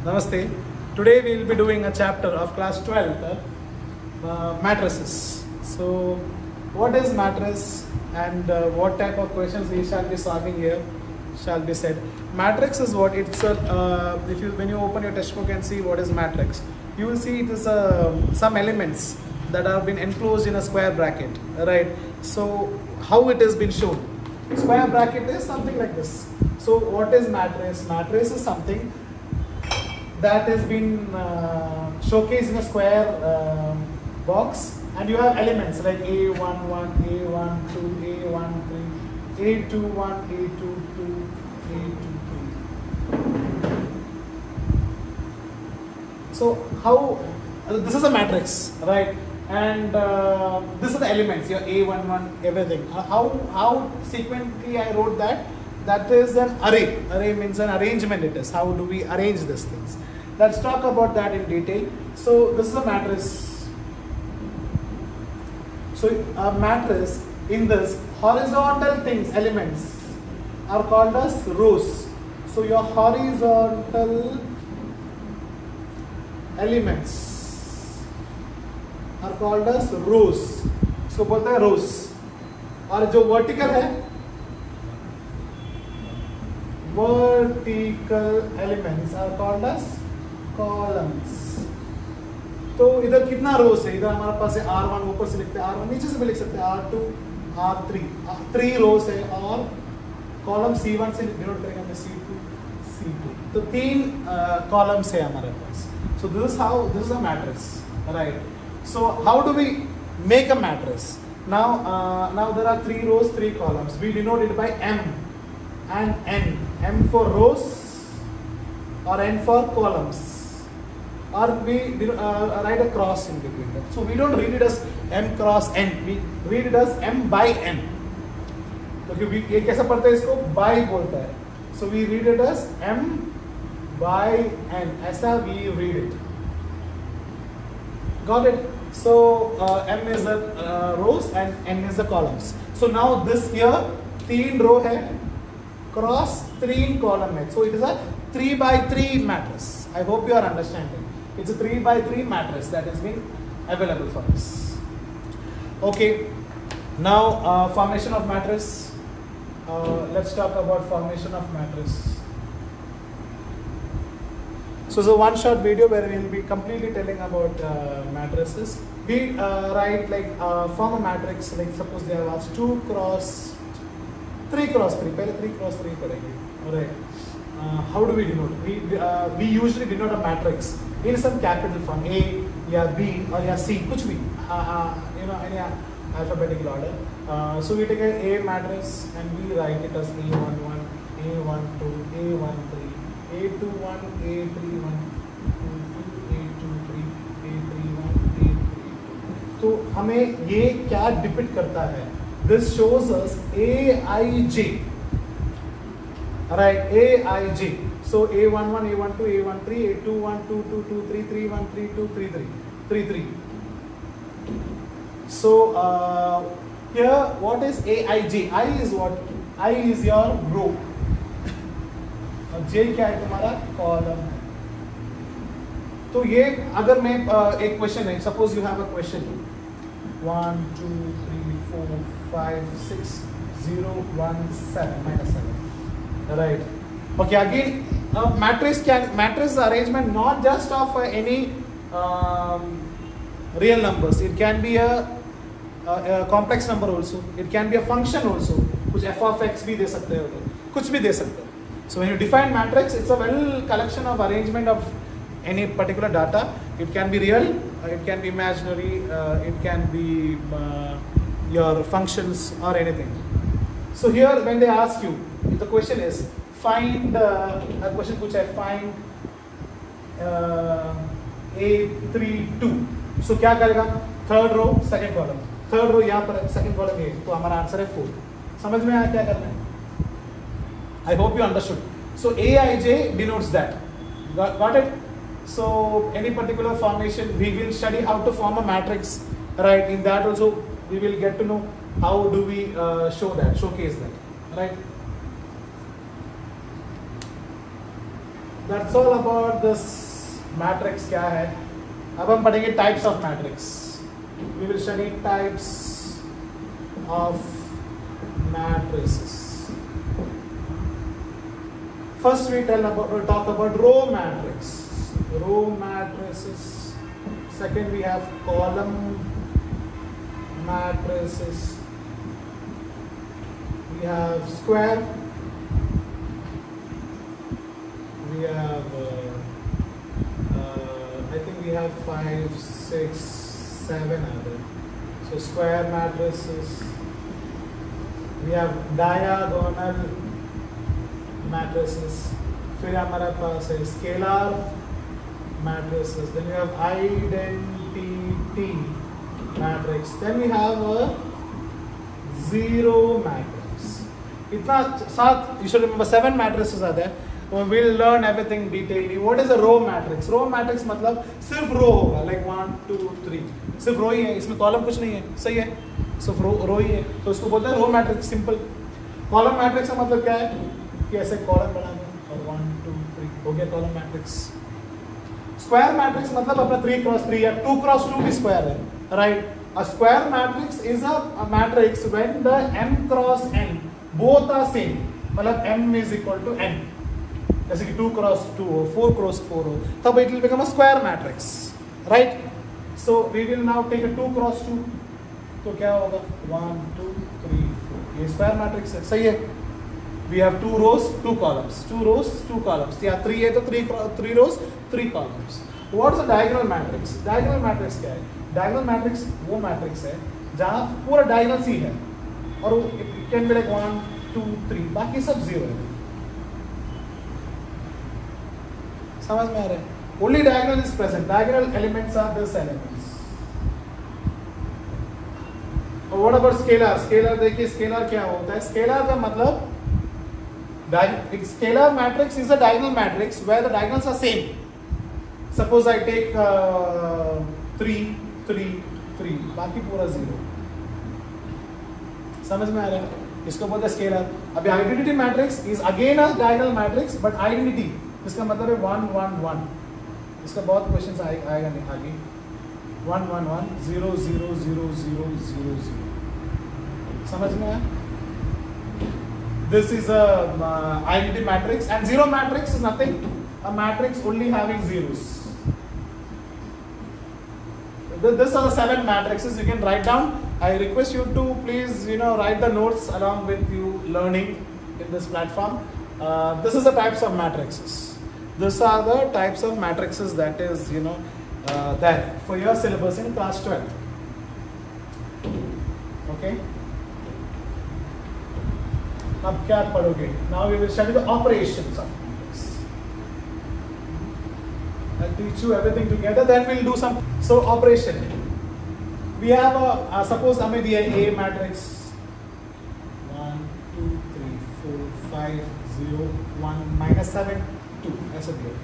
Namaste. Today we will be doing a chapter of class 12, matrices. So, what is matrix and what type of questions we shall be solving here shall be said. Matrix is what it's a, when you open your textbook and see what is matrix, you will see it is some elements that have been enclosed in a square bracket, right? So, how it has been shown? Square bracket is something like this. So, what is matrix? Matrix is something that has been showcased in a square box, and you have elements like A11, A12, A13, A21, A22, A23. So how this is a matrix, right? And this are the elements, your A11, everything. How sequentially I wrote that? That is an array. Array means an arrangement. It is. How do we arrange these things? Let's talk about that in detail. So this is a matrix. So a matrix, in this horizontal things, elements are called as rows. So your horizontal elements are called as rows. So बोलते हैं rows. और जो vertical है, vertical elements are called as columns. तो इधर कितना रोज है? इधर हमारे पास है R1, ऊपर से लिखते हैं R1, नीचे से भी लिख सकते हैं R2, R3, 3 रोज है, और कॉलम C1 से डिनोट करेंगे हमें C2, C2. तो 3 कॉलम्स है हमारे पास. So this is a matrix, right? So how do we make a matrix? Now there are 3 rows, 3 columns. We denote it by M and N. M for rows or N for columns, or we write a cross in between them. So we don't read it as M cross N, we read it as M by N. तो ये कैसा पढ़ते हैं इसको? By बोलता है. So we read it as M by N. ऐसा we read it. Got it? So M is the rows and N is the columns. So now this here 3 row है, cross 3 column है. So it is a 3 by 3 matrix. I hope you are understanding. It's a 3 by 3 matrix that has been available for us. Okay. Now formation of matrix. Let's talk about formation of matrix. So it's a one shot video where we will be completely telling about matrices. We write like form a matrix, like suppose they have asked 2 cross 3 cross 3. पहले 3 cross 3 करेंगे. Alright. How do we denote? We usually denote a matrix in some capital form, A या B or या C, कुछ भी, any alphabetical order. So we take a matrix and we write it as A11, A12, A13, A21, A31, A22, A23, A31, A32. तो हमें ये क्या depict करता है? This shows us Aij. Right, Aij. So A11, A12, A13, A21, 22, 23, 31, 32, 33, 33. So here, what is Aij? I is what? I is your row. और J क्या है तुम्हारा? कॉलम है. तो ये अगर मैं एक क्वेश्चन है, suppose you have a question 1 2 3 4 5 6 0 1 7 minus 7, right? Okay, again matrix arrangement not just of any real numbers. It can be a complex number also. It can be a function also. कुछ f of x भी दे सकते हो, कुछ भी दे सकते हो. So when you define matrix, it's a well collection of arrangement of any particular data. It can be real, it can be imaginary, it can be your functions or anything. So here when they ask you, the question is find a question पूछा है find A32. So क्या करेगा? Third row second column, third row यहाँ पर second column ये, तो हमारा answer है 4. समझ में आया क्या करना है? I hope you understood. So Aij denotes that. Got it? So any particular formation, we will study how to form a matrix, right? In that also we will get to know how do we showcase that, right? That's all about this matrix क्या है. अब हम पढ़ेंगे types of matrix. We will study types of matrices. First we talk about row matrix. Row matrices. Second we have column matrices. We have square. We have I think we have 5, 6, 7 other. So square matrices. We have diagonal matrices. फिर हमारे पास है scalar matrices. Then we have identity matrix. Then we have a zero matrix. इतना सात, you should remember 7 matrices are there. We'll learn everything detailedly. What is a row matrix? Row matrix मतलब सिर्फ रो होगा, like 1, 2, 3. सिर्फ रो ही है, इसमें column कुछ नहीं है. सही है, सिर्फ रो ही है, तो इसको बोलते हैं row matrix. Simple. Column matrix का मतलब क्या है कि ऐसे कॉलम बना दें और 1, 2, 3 हो गया कॉलम मैट्रिक्स. स्क्वायर मैट्रिक्स मतलब अपना 3x3 या 2x2 भी स्क्वायर है, right. A square matrix is a matrix when the m cross n both are same, मतलब m is equal to n. जैसे कि 2x2 हो, 4x4 हो, तब it will become a square matrix, right. So we will now take a 2x2. तो क्या होगा 1, 2, 3, 4. ये स्क्वायर मैट्रिक्स है, सही है. We have 2 rows 2 columns, 2 rows 2 columns, या 3 है तो 3 rows 3 columns. What is a diagonal matrix? Diagonal matrix क्या है? डायगोनल मैट्रिक्स वो मैट्रिक्स है जहां पूरा डायगोनल सी है और इट कैन बी लाइक 1, 2, 3, बाकी सब 0 है. समझ में आ रहा है? Only diagonal is present. Diagonal elements are this elements. और व्हाट अबाउट स्केलर? स्केलर देखिए, स्केलर क्या होता है? स्केलर का मतलब scalar matrix is a diagonal matrix where the diagonals are same. Suppose I take 3, 3, 3, बाकी पूरा 0. समझ में आ रहा है? इसको बोलते हैं स्केलर. अभी identity matrix is again a diagonal matrix but identity इसका मतलब है 1, 1, 1. इसका बहुत क्वेश्चन आएगा नहीं आगे. 1, 1, 1, 0, 0, 0, 0, 0, 0. समझ में आया? This is a identity matrix, and zero matrix is nothing. A matrix only having zeros. These are the 7 matrices you can write down. I request you to please, write the notes along with you learning in this platform. This is the types of matrices. These are the types of matrices that is, there for your syllabus in class 12. Okay. अब क्या पढ़ोगे? Now we will study the operations of matrix. I'll teach you everything together. Then we'll do some. So operation. We have a suppose हमें दिया है A matrix 1, 2, 3, 4, 5, 0, 1, -7, 2 ऐसा दिया है.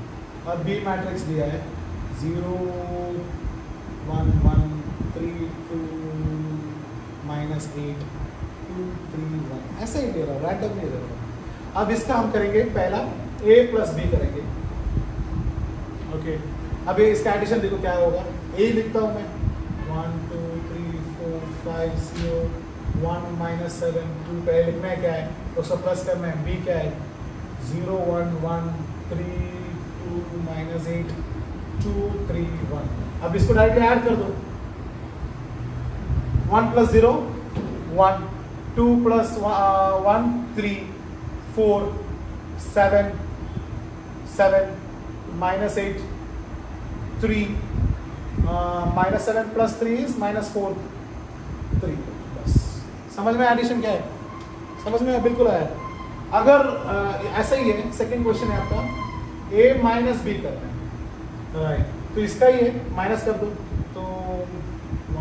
और B matrix दिया है 0, 1, 1, 3, 2, -8, 2, 3, 1 ऐसे ही दे रहा हूँ, रैंडम नहीं दे रहा हूँ. अब इसका हम करेंगे पहला A + B करेंगे. ओके. अब इसका एडिशन देखो क्या होगा. A लिखता हूँ मैं 1, 2, 3, 4, 5, 0, 1, -7, 2. पहले लिखना है क्या है, उसको प्लस करना है. B क्या है 0, 1, 1, 3, 2, -8, 2, 3, 1. अब इसको डायरेक्टली ऐड कर दो. 1 + 0 1, 2 + 1 3, 4, 7, 7, -8, 3, -7 + 3 is -4, 3. बस समझ में एडिशन क्या है? समझ में बिल्कुल आया. अगर ऐसा ही है, सेकंड क्वेश्चन है आपका A - B करना है, राइट. तो इसका ही है, माइनस कर दो. तो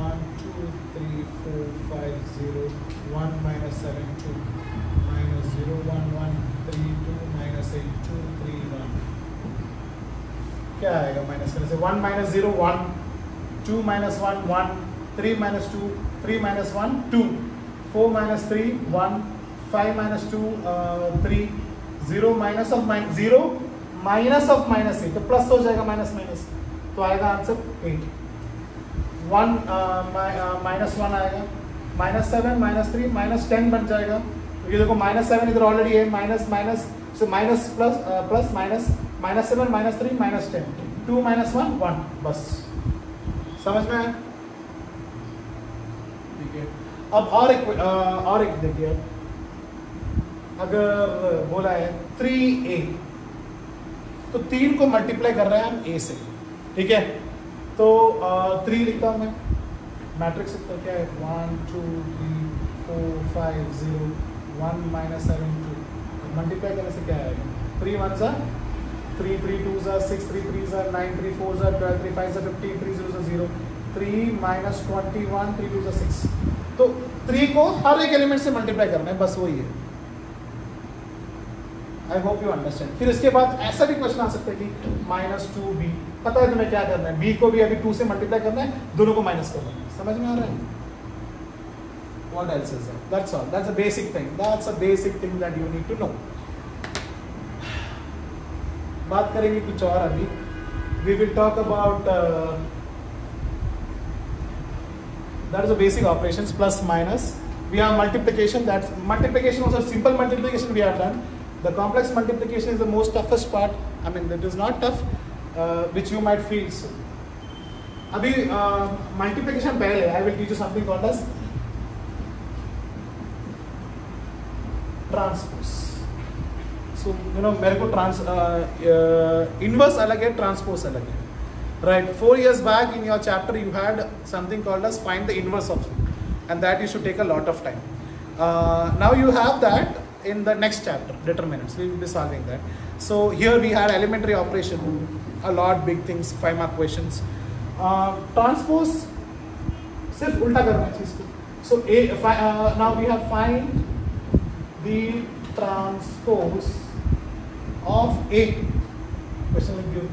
1, 2, 3, 4, 5, 0, 1, -7, 2, -0, 1, 1, 3, 2, -8, 2, 3, 1. क्या आएगा माइनस करने से? 1 - 0 1, 2 - 1 1, 3 - 2 3 - 1 2, 4 - 3 1, 5 - 2 3, 0 - 0 माइनस ऑफ माइनस 8, तो प्लस हो जाएगा माइनस माइनस, तो आएगा आंसर 8. 1 माइनस 1 आएगा, माइनस 7 माइनस 3 माइनस 10 बन जाएगा. तो ये देखो माइनस 7 इधर ऑलरेडी है, माइनस माइनस से minus plus plus minus, minus 7 minus 3 minus 10, 2 minus 1 1, बस समझ में आया. ठीक है. अब और एक देखिए, अगर बोला है 3a, तो 3 को मल्टीप्लाई कर रहे हैं हम a से. ठीक है, तो 3 लिखता हूँ मैं, मैट्रिक्स तो क्या है 1 2 3 4 5 0 1 माइनस 7 2, मल्टीप्लाई करने से क्या आएगा, 3 1 सा 3 3 2 सा 6 3 3 सा 9 3 4 सा 12 3 5 सा 15 3 0 सा 0 3 माइनस 21 3 2 सा 6. तो 3 को हर एक एलिमेंट से मल्टीप्लाई करना है, बस वही है. आई होप यू अंडरस्टैंड. फिर इसके बाद ऐसा भी क्वेश्चन आ सकता है कि माइनस 2b, पता है तुम्हें क्या करना है, b को भी अभी 2 से मल्टीप्लाई करना है, दोनों को माइनस करना है. समझ में आ रहा है? What else is that? That's all. That's a basic thing. That's a basic thing that you need to know. बात करेंगे कुछ और अभी. We will talk about that is a basic operations, plus minus. We have multiplication. That's multiplication was a simple multiplication we have done. The complex multiplication is the most toughest part. I mean, it is not tough, which you might feel so. अभी multiplication पहले I will teach you something called as transpose. So you know मेरे को inverse अलग है, transpose अलग है, right. 4 years back in your chapter you had something called as find the inverse of, and that you should take a lot of time. Now you have that in the next chapter, determinants. We will be solving that. So here we had elementary operation, a lot big things, 5 mark questions. Transpose सिर्फ उल्टा करना है चीज को. So now we have find the transpose of A. Question लिख दियो.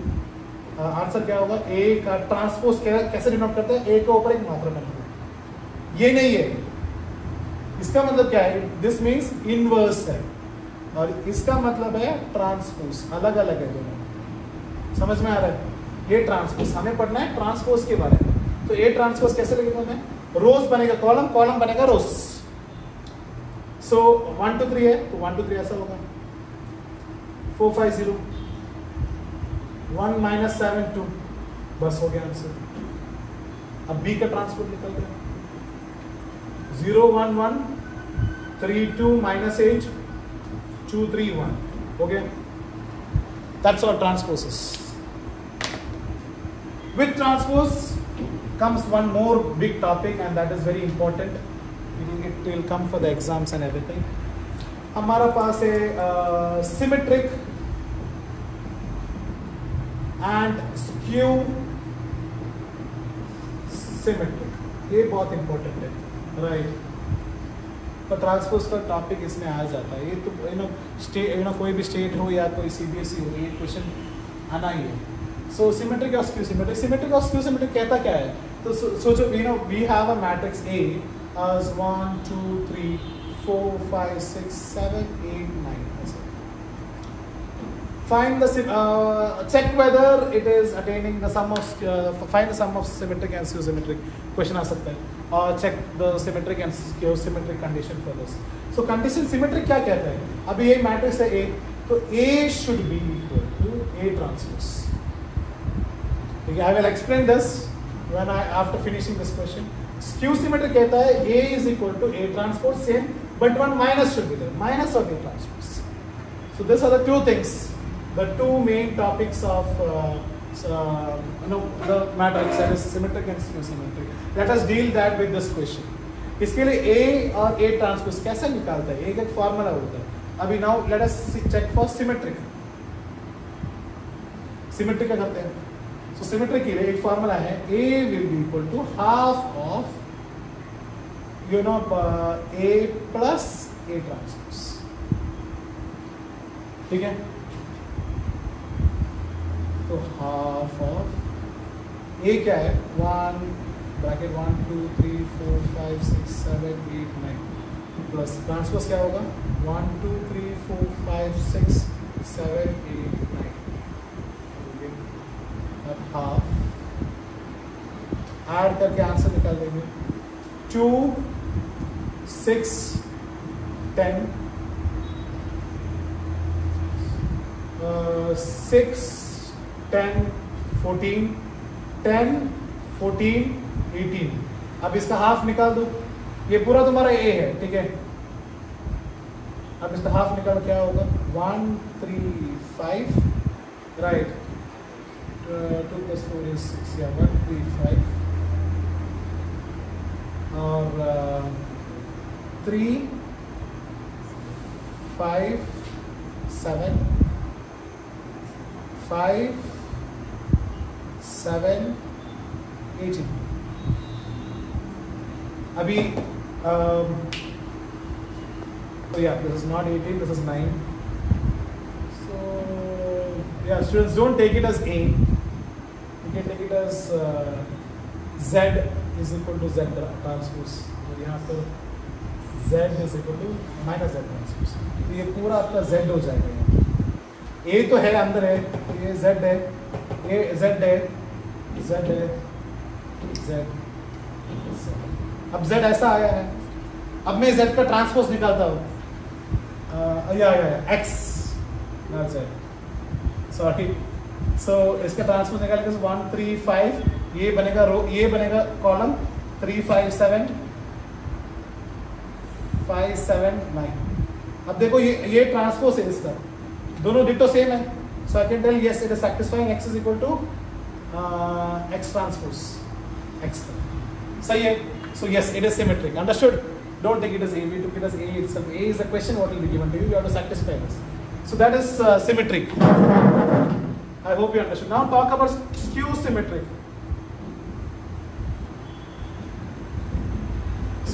Answer क्या होगा, A का ट्रांसपोज कैसे डिनोट करते हैं, A के ऊपर एक मात्रा बनाना. ये नहीं है, इसका मतलब क्या है, दिस मीन्स इनवर्स है, और इसका मतलब है ट्रांसपोज. अलग अलग है दोनों. समझ में आ रहा है? ये ट्रांसपोज हमें पढ़ना है, ट्रांसपोज के बारे में. तो ये ट्रांसपोज कैसे लिखेगा मैं, रोज बनेगा कॉलम, कॉलम बनेगा रोज. सो 1 2 3 है, तो 1 2 3 ऐसा होगा, 4 5 0 1 माइनस 7 2, बस हो गया आंसर. अब बी का ट्रांसपोज निकल गया, 0 1 1 3 2 minus 8 2 3 1. Okay, that's all transposes. With transpose comes one more big topic, and that is very important. It will come for the exams and everything. हमारा पास है symmetric and skew symmetric. ये बहुत important है, right. तो transpose का topic इसमें आ जाता है. ये तो कोई भी स्टेट हो या कोई CBSE हो, ये क्वेश्चन आना ही है. सो सिमेट्रिक और स्क्यू सिमेट्रिक, सिमेट्रिक और स्क्यू सिमेट्रिक कहता क्या है, तो सोचो we have a matrix A as 1 2 3 4 5 6 7 8 9. Find the check whether it is attaining the sum of find the sum of symmetric and skew symmetric. Question आ सकता है. Check the symmetric and skew symmetric condition for this. So condition symmetric क्या कहता है, अभी ये matrix है A, तो A should be equal to A transpose. Okay, I will explain this when after finishing this question. Skew symmetric कहता है A is equal to A transpose same, but one minus should be there, minus of A transpose. So these are the two things, the two main topics of the matrix, that is symmetric and skew symmetric. Let us deal that with this question. इसके लिए A और A transpose कैसे निकालता है, एक formula होता है. अभी now let us check for symmetric. Symmetric क्या करते हैं, सो सिमेट्रिक के लिए एक फॉर्मूला है, A will be equal to half of A plus A transpose. ठीक है, तो हाफ ऑफ A क्या है, 1 ब्रैकेट 1 2 3 4 5 6 7 8 9 प्लस ट्रांसपोज क्या होगा, 1 2 3 4 5 6 7 8 9. हाफ, ऐड करके आंसर निकाल देंगे 2 6 10 6 10 14 10 14 18। अब इसका हाफ निकाल दो, ये पूरा तुम्हारा ए है, ठीक है। अब इसका हाफ निकाल, क्या होगा 1 3 5, राइट, 2 + 4 is 6, या 1 3 5 और 3 5 7 5 7 18। अभी so yeah, this is not 18, this is 9. So yeah, students, don't take it as A. You can take it as Z is equal to Z transpose. तो यहाँ पर Z is equal to minus Z transpose. तो ये पूरा आपका Z हो जाएगा यहाँ। A तो है अंदर है, तो ये Z है, ये Z है, Z है, Z, Z। अब Z ऐसा आया है, अब मैं Z का ट्रांसपोज निकालता हूँ, X, not Z, सॉरी। सो इसका ट्रांसपोज निकाल के 1 3 5, ये बनेगा रो, ये बनेगा कॉलम, 3 5 7 5 7 9। अब देखो ये ट्रांसपोज है इसका, दोनों डिटो सेम है, so I can tell yes it is satisfying X is equal to X transpose X, सही है। So yes, it is symmetric. Understood? Don't take it as A. We took it as A itself. A is a question. What will be given to you? You have to satisfy this. So that is symmetric. I hope you understood. Now talk about skew symmetric.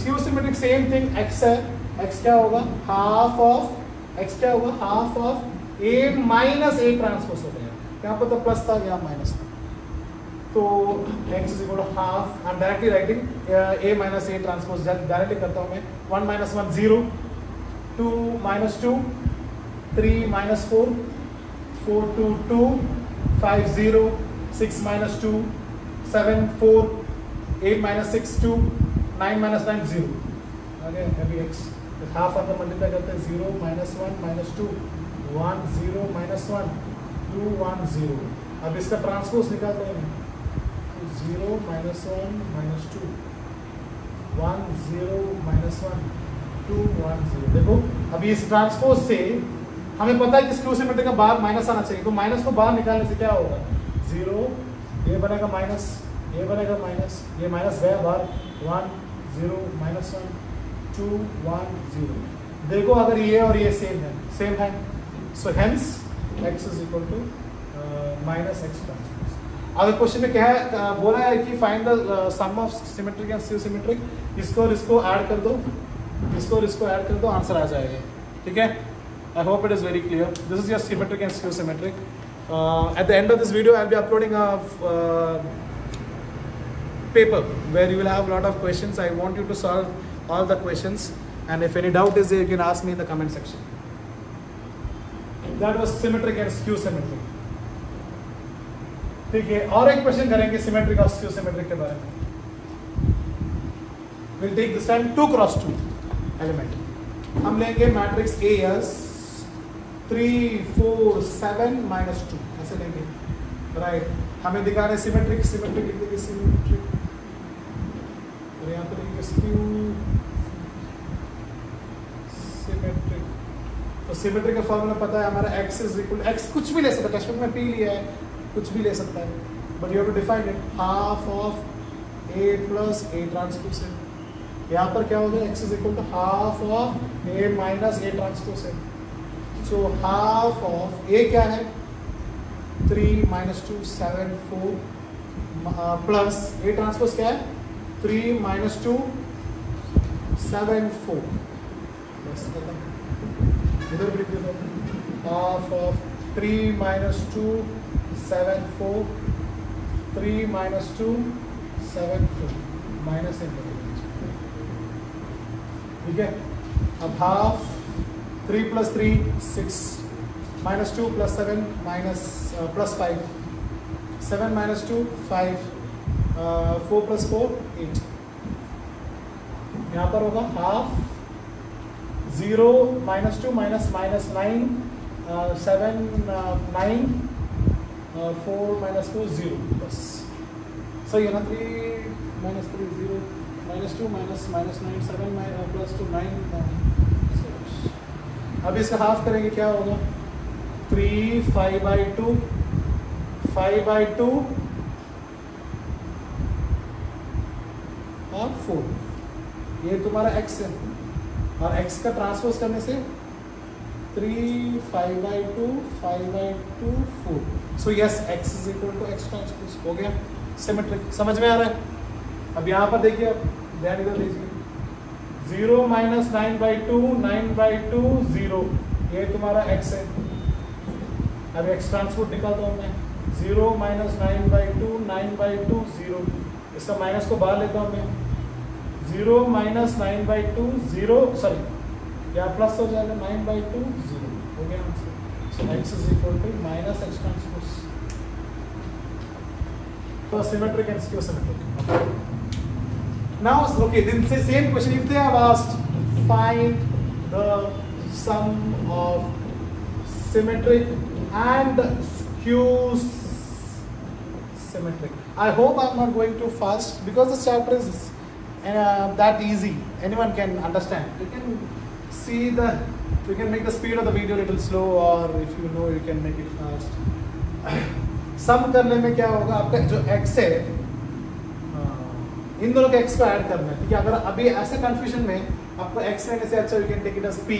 Skew symmetric, same thing. X है. X क्या होगा? Half of X क्या होगा? Half of A minus A transpose हो गया. यहाँ पर तो प्लस था, यहाँ माइनस था. तो X is equal to half. I'm directly writing A minus A transpose. Directly करता हूँ मैं. 1 minus 1 0, 2 minus 2, 3 minus 4, 4 2 2, 5 0, 6 minus 2, 7 4, 8 minus 6 2, 9 minus 9 0. Okay, अभी X हाफ अंदर मल्टीप्लाई करते हैं, 0 minus 1 minus 2, 1 0 minus 1, 2 1 0. अब इसका ट्रांसपोज निकालते हैं, 0 minus 1 minus 2, 1 0 minus 1, 2 1 0। देखो अभी इस ट्रांसपोज से हमें पता है कि स्क्यू सिमेट्री का बाहर माइनस आना चाहिए, तो माइनस को बाहर निकालने से क्या होगा, 0, ये बनेगा माइनस, ये बनेगा माइनस, ये माइनस गया बाहर, 1 0 minus 1 2 1 0। देखो अगर ये और ये सेम है, so hence X is equal to minus X transpose. अगर क्वेश्चन में क्या है, बोला है कि find the sum of symmetric and skew symmetric, इसको और इसको ऐड कर दो, इसको और इसको ऐड कर दो, आंसर आ जाएगा, ठीक है। I hope it is very clear. This is your symmetric and skew symmetric. At the end of this video I will be uploading a paper where you will have a lot of questions. I want you to solve all the questions, and if any doubt is there, you can ask me in the comment section. That was symmetric and skew symmetric. ठीक है, और एक question करेंगे symmetric और skew symmetric के बारे में। We'll take this time 2 cross 2 element. हम लेंगे मैट्रिक्स A as 3 4 7 minus 2, ऐसे लेंगे, राइट। हमें दिखा रहे सिमेट्रिक, सिमेट्रिक लिखेंगे सिमेट्रिक, और यहाँ पर लिखेंगे स्क्यू सिमेट्रिक। तो सिमेट्रिक का फॉर्मूला पता है हमारा, X is equal, X कुछ भी ले सकता है, टेक्स्ट में P लिया है, कुछ भी ले सकता है, but you have to define it, half of A plus A transpose है। यहाँ पर क्या होगा, X is equal to half of A minus A transpose है। सो हाफ ऑफ A क्या है, 3 minus 2 7 4 प्लस A ट्रांसपोज क्या है, 3 minus 2 7 4। बस खत्म, इधर भी लिख देता हूँ, half of 3 minus 2 7 4, 3 minus 2 7 4, minus है, ठीक है। अब half 3 plus 3 6, minus 2 plus 7 minus plus 5 7 minus 2 5, 4 plus 4 8. यहाँ पर होगा हाफ, 0 minus 2 minus 9, 7 9 और 4 minus 4 0 बस सही है ना। 3 minus 3 0 minus 2 minus 9 7 plus 2 9। अब इसका हाफ करेंगे क्या होगा 3 5 by 2 5 by 2 और 4। ये तुम्हारा x है और x का ट्रांसपोज करने से 3 5 by 2 5 by 2 4। So yes x is equal to x transpose हो गया सिमेट्रिक। समझ में आ रहा है। अब यहाँ पर देखिए, अब ध्यान इधर दीजिए, 0 minus 9 by 2 9 by 2 0, ये तुम्हारा x है। अब x ट्रांसपोज निकालता हूँ मैं, 0 minus 9 by 2 9 by 2 0, इसका माइनस को बाहर लेता हूँ मैं, 0 minus 9 by 2 0 सॉरी या प्लस हो जाएगा 9 by 2 0 हो गया answer. So x is equal to minus x transpose. तो symmetric and skew symmetric. Now, okay, then say same question. If they have asked, find the sum of symmetric and skew symmetric. I hope I'm not going too fast because this chapter is that easy. Anyone can understand. You can see you can make the speed of the video a little slow, or if you know, you can make it fast. Sum करने में क्या होगा, आपका जो x है इन दोनों के x को ऐड करना है, ठीक है। अगर अभी ऐसे कंफ्यूजन में आपको x लेने से अच्छा you can take it as p,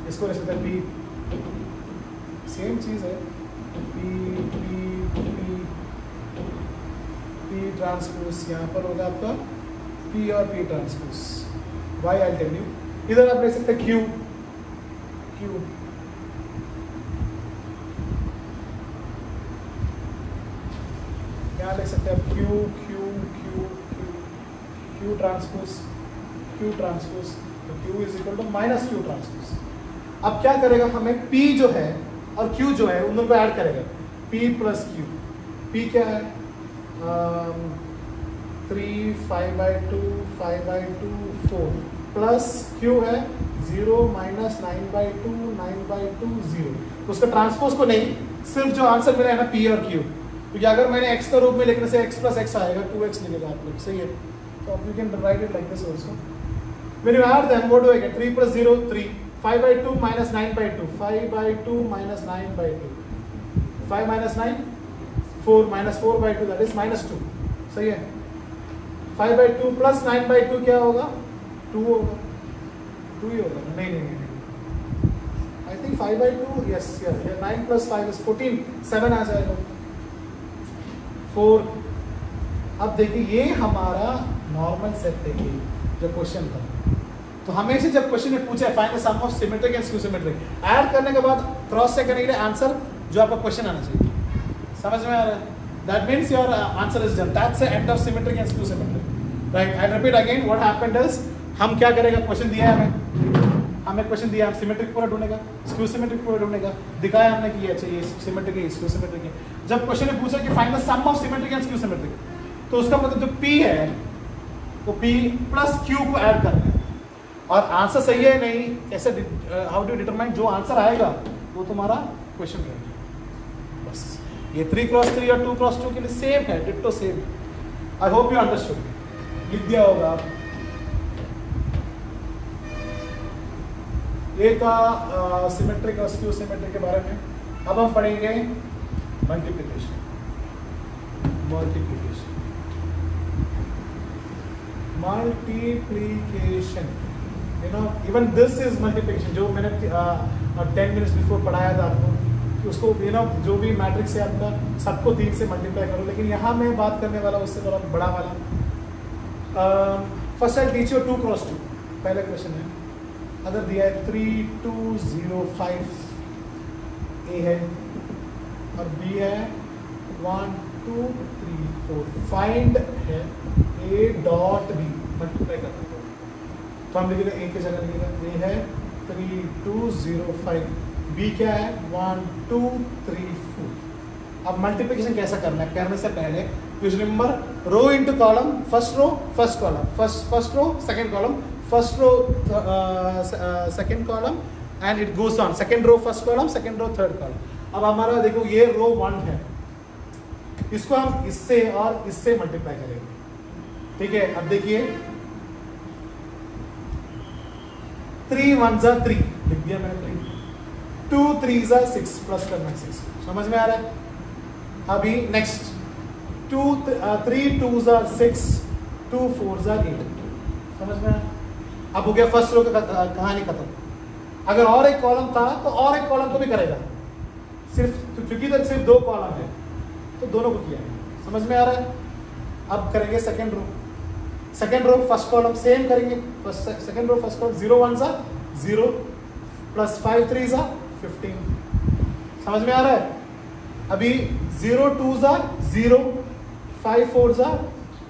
इसको ले सकते हैं p, सेम चीज है p ट्रांसपोज, यहाँ पर होगा आपका p और p transpose. Why I tell you, इधर आप ले सकते हैं q यहाँ ले सकते हैं आप q ट्रांसपोज तो q is equal to minus q transpose. अब क्या करेगा, हमें p जो है और q जो है उन दोनों को ऐड करेगा, p प्लस q। p क्या है 3 5 by 2 5 by 2 4 प्लस q है 0 minus 9 by 2 9 by 2 0। उसका ट्रांसपोज को नहीं, सिर्फ जो आंसर मिला है ना p और q, क्योंकि अगर मैंने x का रूप में लिखने से x प्लस x आएगा, 2x लिखेगा आप लोग, सही है। So you can write it like this also. When you add them, what do I get? 3 plus 0 3, 5 by 2 minus 9 by 2, 5 by 2 minus 9 by 2, 5 minus 9 4 minus 4 by 2, that is minus 2, सही है। 5 by 2 plus 9 by 2 क्या होगा 2 होगा, 2 ही होगा, नहीं I think 5 by 2 yes 9 plus 5 is 14, 7 आ जाएगा 4। अब देखिए ये हमारा नॉर्मल सेट देखिए जो क्वेश्चन था, तो हमेशा जब क्वेश्चन में पूछा है find the sum of symmetric and skew symmetric, add करने के बाद क्रॉस चेक करने के लिए आंसर जो आपका क्वेश्चन आना चाहिए। समझ में आ रहा है? That means your answer is done, that's the end of symmetric and skew symmetric, right. I repeat again, what happened is हम क्या करेगा, क्वेश्चन दिया है हमें क्वेश्चन दिया, हम सिमेट्रिक पूरा ढूंढेगा, स्क्यू सिमेट्रिक पूरा ढूंढेगा, दिखाया हमने कि अच्छा ये सिमेट्रिक है, स्क्यू सिमेट्रिक है। जब क्वेश्चन ने पूछा कि find the sum of symmetric and skew symmetric, तो उसका मतलब जो p है वो p प्लस q को ऐड करना है, और आंसर सही है नहीं कैसे, हाउ डू डिटरमाइन, जो आंसर आएगा वो तुम्हारा क्वेश्चन रहेगा। बस ये 3x3 और 2x2 के लिए सेम है, ditto same. I hope you understood, लिख दिया होगा आप। ये था सिमेट्रिक और स्क्यू सिमेट्रिक के बारे में। अब हम पढ़ेंगे multiplication. You know even this is multiplication, जो मैंने 10 मिनट्स बिफोर पढ़ाया था आपको कि उसको यू नो जो भी मैट्रिक्स है आपका सबको 3 से मल्टीप्लाई करो, लेकिन यहाँ मैं बात करने वाला उससे थोड़ा बड़ा वाला। First I teach you 2x2, पहला क्वेश्चन है, अगर दिया है 3 2 0 5, ए है और बी है 1 2 3 4, फाइंड है ए डॉट बी, मल्टीप्लाई करना है तो हम लिखेंगे ए की जगह लिखेगा, ए है 3 2 0 5, बी क्या है 1 2 3 4, अब मल्टीप्लिकेशन कैसा करना है, करने से पहले you remember row into column, first row first column, first row second column, first row second column and it goes on, second row first column, second row third column. अब हमारा देखो ये रो 1 है, इसको हम इससे और इससे मल्टीप्लाई करेंगे, ठीक है। अब देखिए 3 1 3 लिख दिया मैंने, 2 3 6 प्लस करना 6, समझ में आ रहा है। अभी नेक्स्ट 3 2 6 2 4 8, समझ में आया। अब हो गया फर्स्ट रो का कहानी खत्म। अगर और एक कॉलम था तो और एक कॉलम को भी करेगा, सिर्फ क्योंकि इधर सिर्फ 2 कॉलम है तो दोनों को किया, समझ में आ रहा है। अब करेंगे second row, second row first column same करेंगे, second row first column 0 1 0 plus 5 3 15, समझ में आ रहा है। अभी 0 2 0 5 4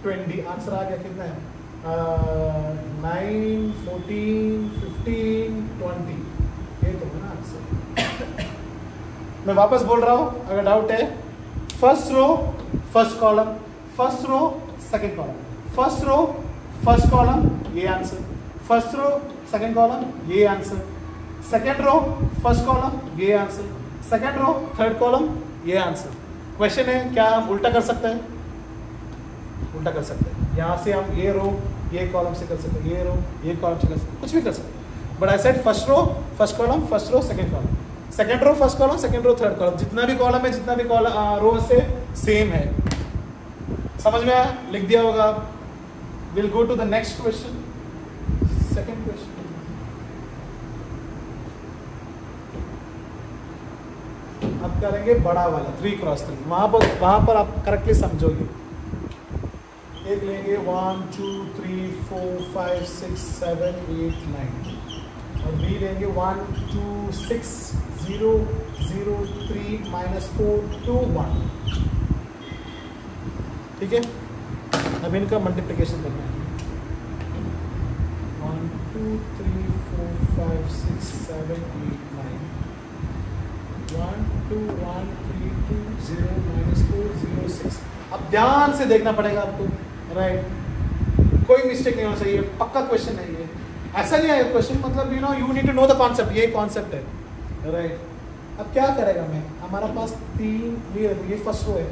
20, आंसर आ गया कितना है 9 14 15 20, ये तो है ना आंसर। मैं वापस बोल रहा हूं अगर डाउट है, first row first column, first row second column, first row first column ये answer, first row second column ये answer, second row first column ये answer, second row third column ये आंसर। क्वेश्चन है क्या हम उल्टा कर सकते हैं, उल्टा कर सकते हैं, यहाँ से हम ये रो ये कॉलम से कर सकते हैं, ये रो ये कॉलम से कर सकते हैं, कुछ भी कर सकते हैं। But I said first row first column, first row second column, second row first column, second row third column, जितना भी कॉलम है जितना भी कॉलम रो से सेम है, समझ में आया, लिख दिया होगा। Will go to the next question, second question. अब करेंगे बड़ा वाला 3 क्रॉस 3, वहां पर आप करेक्टली समझोगे। एक लेंगे 1 2 3 4 5 6 7 8 9, और बी लेंगे 1 2 6 0 0 3 -4 2 1, ठीक है। अब इनका मल्टीप्लिकेशन करना है, 1 2 3 4 5 6 7 8 9, 1 2 1 3 2 0 -4 0 6। अब ध्यान से देखना पड़ेगा आपको, राइट, कोई मिस्टेक नहीं होना चाहिए, पक्का क्वेश्चन है ये, ऐसा नहीं है क्वेश्चन, मतलब you need to know the concept, ये कॉन्सेप्ट है, राइट। अब क्या करेगा मैं, हमारा पास 3 ये फर्स्ट रो है,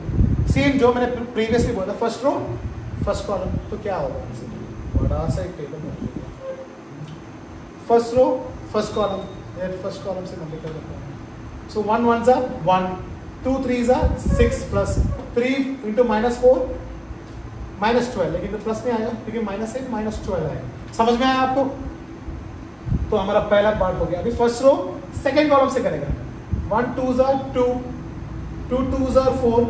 सेम जो मैंने प्रीवियसली बोला, फर्स्ट रो फर्स्ट कॉलम, तो क्या होगा बड़ा सा एक टेबल बना, first row first column, first column से मल्टीप्लाई करता हूँ, सो 1 1 1 2 3 6 प्लस 3 इंटू -4 -12, लेकिन तो प्लस में आएगा क्योंकि -8 -12 आएगा, समझ में आया आपको। तो हमारा पहला पार्ट हो गया। अभी फर्स्ट रो सेकंड कॉलम से करेगा, 1 2 2 2 2 4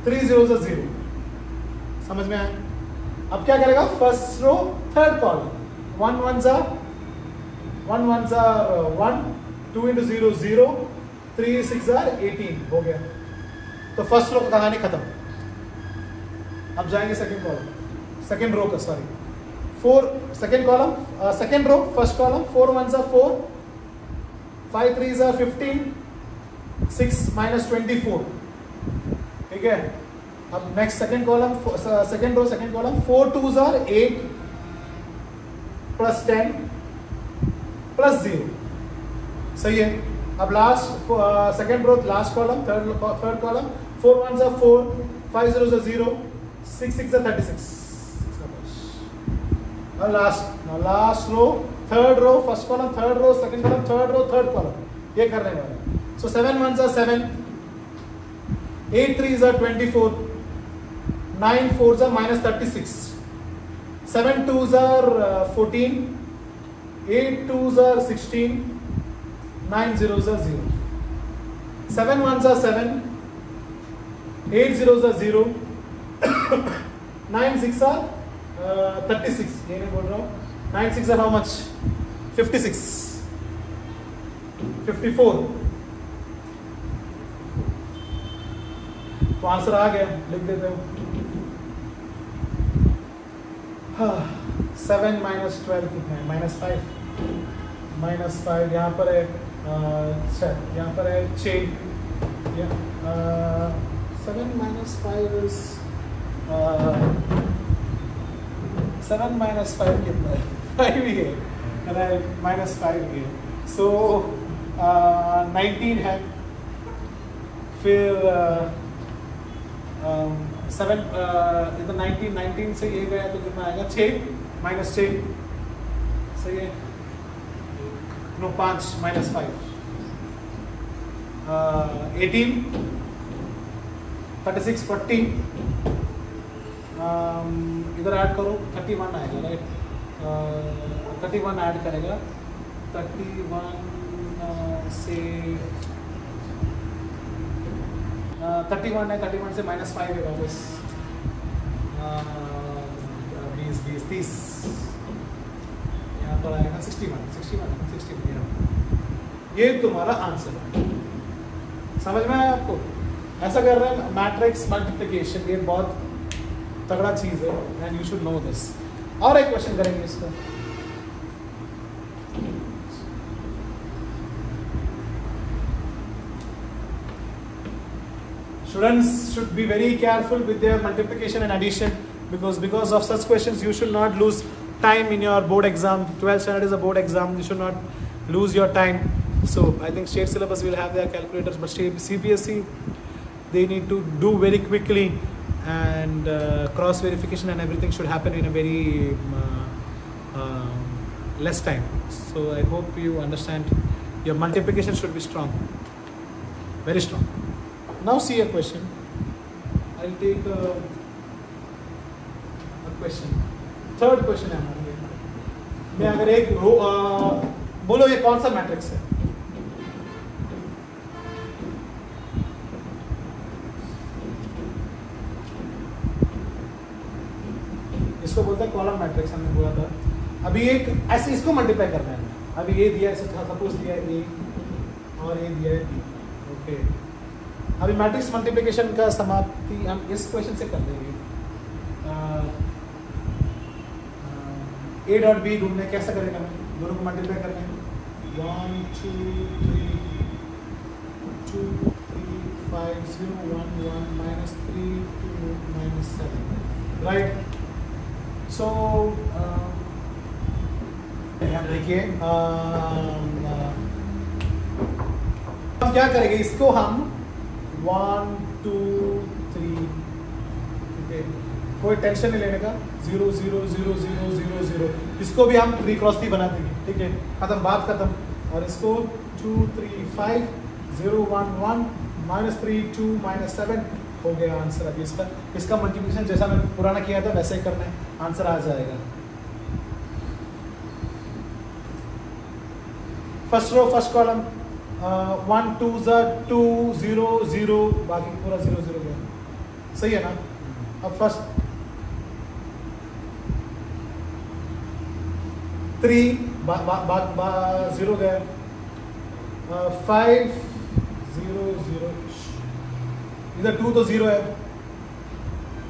3 0 0, समझ में आया। अब क्या करेगा, first row third column, 1 1 1 2 into 0 0 3 6 18 हो गया। तो फर्स्ट रो की कहानी खत्म। अब जाएंगे सेकंड कॉलम, सेकंड रो का, sorry 4 second column, second row first column, 4 1 4 5 3 15 6 -24, ठीक है। अब next second column, second row second column, 4 2 8 plus 10 plus 0, सही है। अब last second row last column, third column, 4 1 4 5 0 0 6 6 36, और last row third row first column, third row second column, third row third column, ये करने वाले। सो 7 1 7 8 3 24 9 4 -36 7 2 14 8 2 16 9 0 0 7 1 7 8 0 0 9 6 36, ये नहीं बोल रहा हूँ, 9 6 हाउ मच 56 54, तो आंसर आ गया, लिख देते हो। 7 -12 कितना है, -5 यहाँ पर है, यहाँ पर है 6 Yeah. 7 minus 5 is 7 minus 5 कितना है? 5 ही है, right? Minus 5 ही है. So 19 है. फिर 7 इधर 19 से ये गया तो कितना आएगा? 6 minus 6 सही है? No, 5 minus 5. 18, 36, 40. इधर ऐड करो 31 आएगा, राइट? 31 ऐड करेगा, 31 से 31 है, 31 से माइनस 5 है वापस 20, 30 यहाँ पर आएगा 61 ये तुम्हारा आंसर है। समझ में आया आपको? ऐसा कर रहे हैं मैट्रिक्स मल्टीप्लिकेशन, ये बहुत तगड़ा चीज़ है and you should know this. और एक क्वेश्चन करेंगे इसका। Students should be very careful with their multiplication and addition because of such questions you should not lose time in your board exam. 12th standard is a board exam, you should not lose your time. So I think state syllabus will have their calculators, but CBSE they need to do very quickly, and cross verification and everything should happen in a very less time. So I hope you understand. Your multiplication should be strong, very strong. Now see a question. I'll take a question. Third question है हमारे। मैं अगर एक रो बोलो ये कौन सा matrix है? इसको बोलते हैं कॉलम मैट्रिक्स, हमने बोला था। अभी एक ऐसे इसको मल्टीप्लाई करना है। अभी ये दिया है, सपोज दिया है ए और ये दिया है बी, ओके। अभी मैट्रिक्स मल्टीप्लिकेशन का समाप्ति हम इस क्वेश्चन से कर देंगे। ए डॉट बी ढूंढने कैसा करेगा? मैं दोनों को मल्टीप्लाई करने 1 2 3 2 3 5 0 1 1 minus 3 2 minus 7, राइट? सो देखिए हम क्या करेंगे, इसको हम 1 2 3, ओके, कोई टेंशन नहीं लेने का। 0 0 0 0 0 0, इसको भी हम 3 क्रॉस 3 बना देंगे, ठीक है? खत्म, बात खत्म। और इसको 2 3 5 0 1 1 minus 3 2 minus 7 हो गया आंसर। अभी इसका मल्टीप्लिकेशन जैसा मैं पुराना किया था वैसे ही करना है, आंसर आ जाएगा। फर्स्ट रो फर्स्ट कॉलम 1 2 2 0 0, बाकी पूरा 0 0 गया, सही है ना? अब फर्स्ट 3 0 गया, 5 0 0, इधर 2 तो 0 है,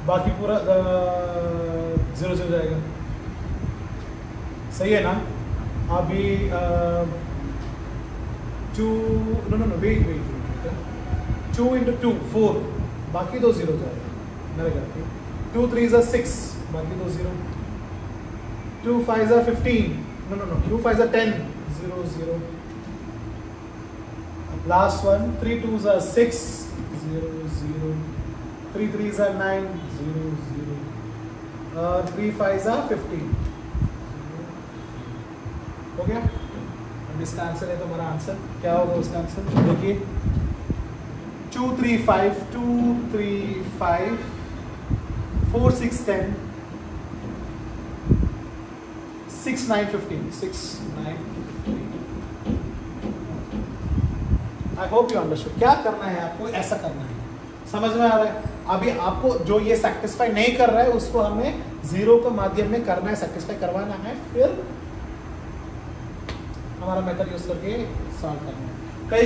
बाकी पूरा 0 0 जाएगा, सही है ना? अभी 2 no wait 2 into 2 4, बाकी तो 0 जाएगा मेरे घर पे। 2 3s are 6, बाकी तो 0। 2 5s are 15, no 2 5s are 10, 0 0। Last one 3 2s are 6, 0 0। 3 3s are 9, 0 0। 3 5s are 15, हो गया? इसका आंसर है, तो हमारा आंसर क्या होगा? उसका आंसर देखिए 2 3 5 2 3 5 4 6 10 6 9 15 6 9 15। आई होप यू अंडरस्टूड। क्या करना है आपको? ऐसा करना है, समझ में आ रहा है? अभी आपको जो ये सेटिस्फाई नहीं कर रहा है उसको हमें 0 के माध्यम में करना है, सेटिस्फाई करवाना है, फिर हमारा मेथड यूज करके सॉल्व करना है। कई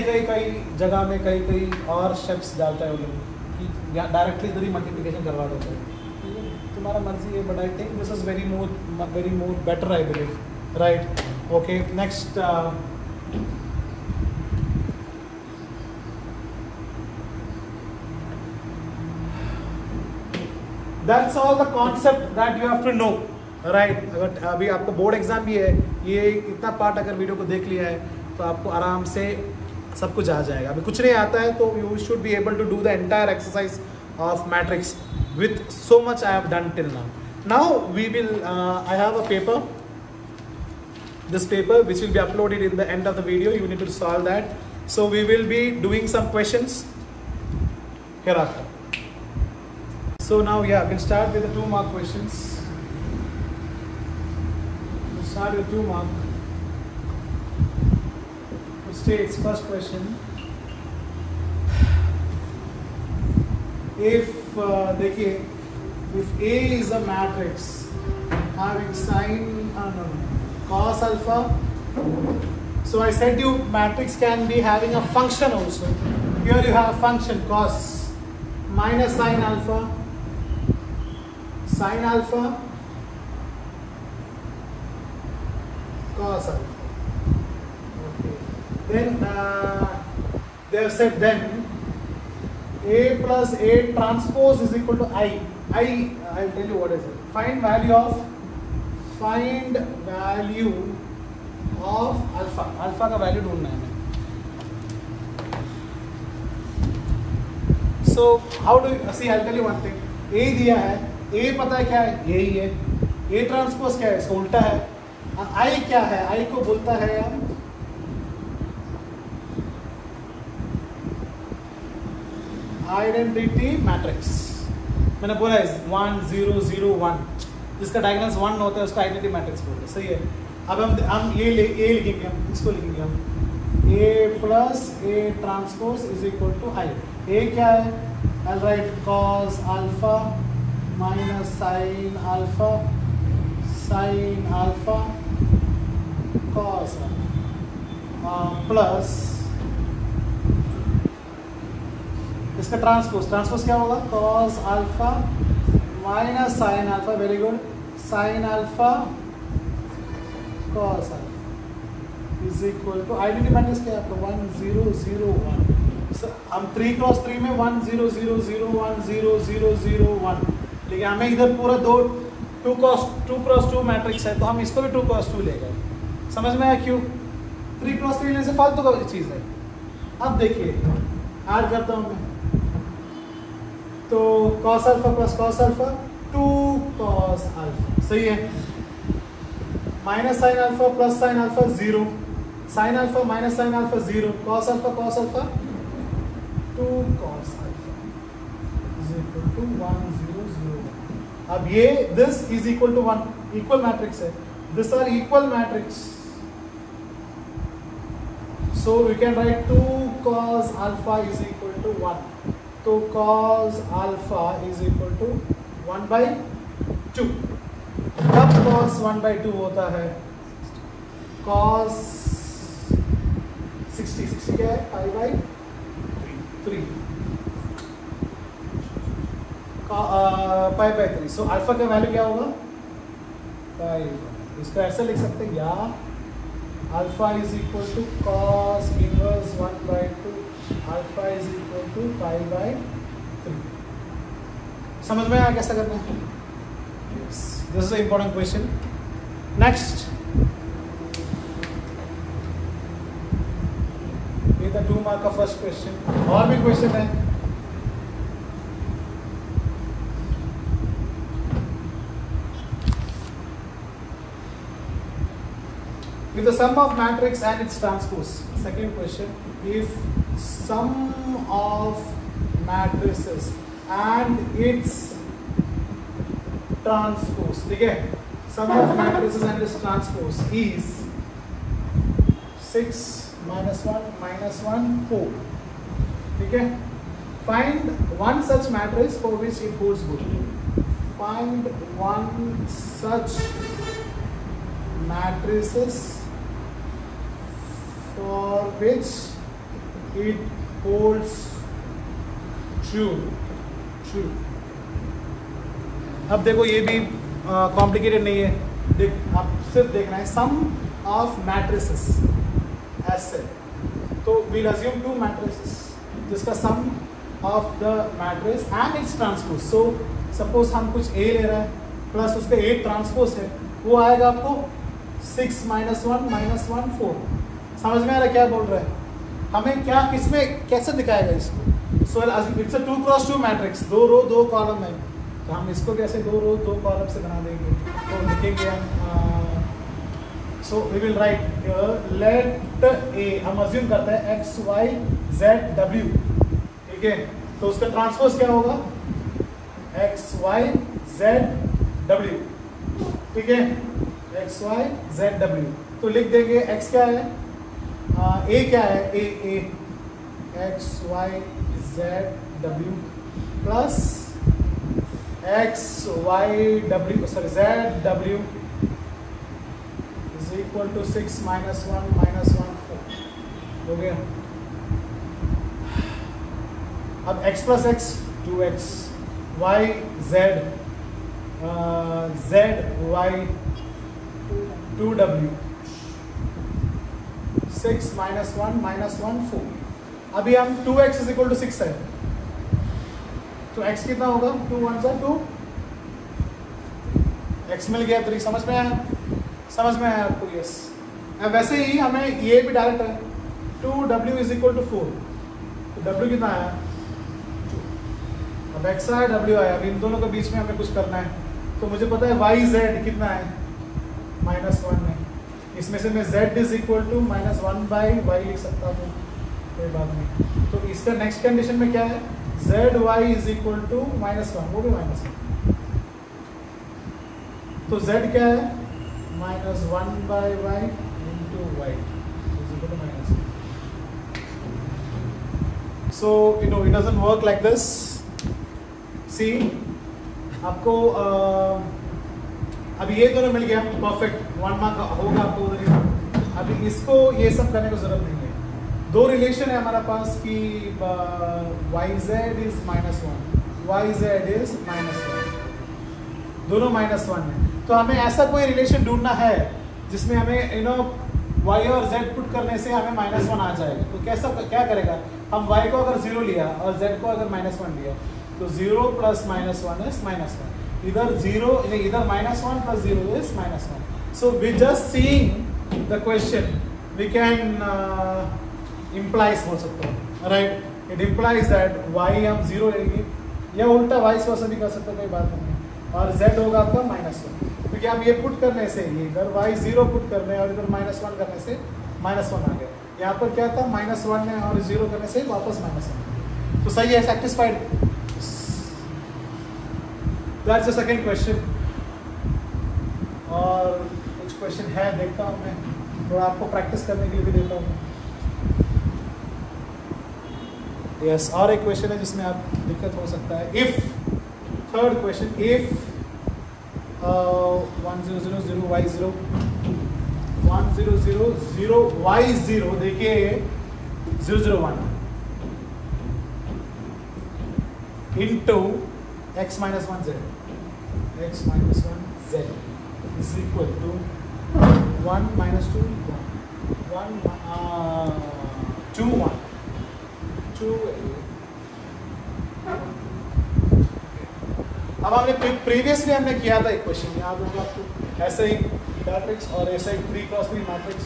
जगह में कई और स्टेप्स डालता है वो लोग कि डायरेक्टली इधर ही मल्टीप्लिकेशन करवा देते हैं। तुम्हारा मर्जी है, but I think this is very more better, I believe, right? Okay, next that's all the concept that you have to know, right. अगर अभी आपका बोर्ड एग्जाम भी है, ये इतना पार्ट अगर वीडियो को देख लिया है तो आपको आराम से सब कुछ आ जाएगा। अभी कुछ नहीं आता है तो you should be able to do the entire exercise of matrix with so much I have done till now. Now we will I have a paper, this paper which will be uploaded in the end of the video. You need to solve that. So we will be doing some questions hereafter. So now yeah, we'll start with the 2 mark questions. We'll start with 2 mark. It states first question, if देखिए, if A is a matrix having sign cos alpha, so I said you matrix can be having a function also. Here you have a function cos minus sin alpha cos alpha. Okay. Then they have said then A plus A transpose is equal to I will tell you what is it. Find value of alpha. Alpha का value ढूंढना है हमें. So how do you see? I'll tell you one thing. A दिया है, A पता है क्या है? यही है. A ट्रांसपोज क्या है? इसका उल्टा है. I क्या है? I को बोलता है हम आइडेंटिटी मैट्रिक्स. मैंने बोला है 1 0 0 1, जिसका डायगोनल्स 1 होता है उसको आइडेंटिटी मैट्रिक्स बोलते हैं. सही है. अब हम ये लिखेंगे, हम इसको लिखेंगे हम A plus A transpose is equal to I. A क्या है? I'll write cos alpha minus sin alpha cos alpha plus इसका ट्रांसपोज क्या होगा? cos alpha minus sin alpha. Very good. sin alpha cos alpha is equal to identity matrix क्या है आपका? 1 0 0 1. हम 3 cross 3 में 1 0 0 0 1 0 0 0 1, लेकिन हमें इधर पूरा 2 क्रॉस 2 मैट्रिक्स है, तो हम इसको भी 2 क्रॉस 2 ले गए. समझ में आया क्यों? 3 क्रॉस 3 लेने से फालतू का चीज़ है. अब देखिए, ऐड करता हूँ मैं, तो cos alpha plus cos alpha 2 cos alpha. सही है. Minus sine alpha plus sine alpha 0, sine alpha minus sine alpha 0, cos alpha 2 cos alpha is equal to 1 0 0 1. अब ये this is equal to 1, equal matrix है. This are equal matrix, so we can write 2 cos alpha is equal to 1. तो cos alpha is equal to 1 by 2. कब cos 1 by 2 होता है? cos 60 क्या है? pi by 3. pi by 3. So alpha का value क्या होगा? pi. इसको ऐसे लिख सकते हैं, या alpha is equal to cos inverse 1 by 2 alpha is equal to pi by 3. समझ में आया कैसा करना है? Yes. This is an important question. Next, ये था 2 mark का first question. और भी question है. With the sum of matrix and its transpose. Second question, if sum of matrices and its transpose, ठीक है, sum of matrices and its transpose is 6 minus 1 4, ठीक है. Find one such matrix for which it holds good. Find one such matrices for which it holds true. अब देखो, ये भी complicated नहीं है. आप सिर्फ देखना है सम ऑफ मैट्रिसेस ऐसे. तो वील अज्यूम 2 मैट्रिसेस जिसका sum of the matrix and its transpose. So suppose हम कुछ ए ले रहे हैं प्लस उसका ए ट्रांसपोज है, वो आएगा आपको 6 - 1 - 1 4. समझ में आ रहा है क्या बोल रहा है? हमें क्या किसमें कैसे दिखाएगा इसको? So it's a 2 cross 2 matrix, 2 row 2 column है, तो हम इसको कैसे 2 रो 2 कॉलम से बना देंगे? तो लिखेंगे हम so we will write let A, हम अज्यूम करते हैं x y z w, ठीक है? तो उसका ट्रांसपोज क्या होगा? x y z w, ठीक है? x y z w. तो लिख देंगे x क्या है, a क्या है, a x y z w plus x y w sorry z w is equal to 6 - 1 - 1 4. हो गया. अब x plus x 2x y z z y 2w 6 - 1 - 1 4. अभी हम 2x इज इक्वल टू 6 है, तो x कितना होगा? 2 1 2, x मिल गया 3. समझ में आया? समझ में आया आपको? यस. वैसे ही हमें ये भी डायरेक्ट है 2w इज इक्वल टू 4, तो w कितना आया? 2. अब x आया w आया, अब इन दोनों के बीच में हमें कुछ करना है, तो मुझे पता है y z कितना है? -1 है. इसमें से मैं z is equal to -1/y लिख सकता हूँ, कोई बात नहीं. तो इसका नेक्स्ट कंडीशन में क्या है? z y is equal to -1, वो भी -1. तो z क्या है? -1/y into y is equal to -1. So you know it doesn't work like this. See, आपको अभी ये दोनों मिल गया परफेक्ट, 1 मार्क होगा आपको उधर ही. अभी इसको ये सब करने की जरूरत नहीं है. 2 रिलेशन है हमारा पास कि yz इज -1, yz इज -1, दोनों -1 है. तो हमें ऐसा कोई रिलेशन ढूंढना है जिसमें हमें y और z पुट करने से हमें -1 आ जाएगा. तो कैसा क्या करेगा? हम y को अगर 0 लिया और z को अगर -1 लिया, तो 0 + -1 इज -1. इधर 0 इधर -1 + 0 is -1. So we just seeing the question we can implies बोल सकते हैं, right? It implies that y हम 0 लेंगे या उल्टा वाइस वर्सा भी कर सकते हैं, कोई बात नहीं. और z होगा आपका -1, क्योंकि आप ये पुट करने से ये इधर y 0 पुट करने और इधर -1 करने से -1 आ गया. यहाँ पर क्या था? -1 है और 0 करने से वापस -1. तो सही है, satisfied. That's the second question. और कुछ क्वेश्चन है देखता हूँ मैं, थोड़ा आपको प्रैक्टिस करने के लिए भी देता हूँ. यस, और एक क्वेश्चन है जिसमें आप दिक्कत हो सकता है. If third question, if 1000 y0 1000 y0 देखिए 001 into x - 1 z is equal to 1 - 2 1 2 1 2. अब हमने प्रीवियसली हमने किया था एक क्वेश्चन, याद होगा आपको, ऐसे ही मैट्रिक्स और ऐसा ही 3 क्रॉस 3 मैट्रिक्स.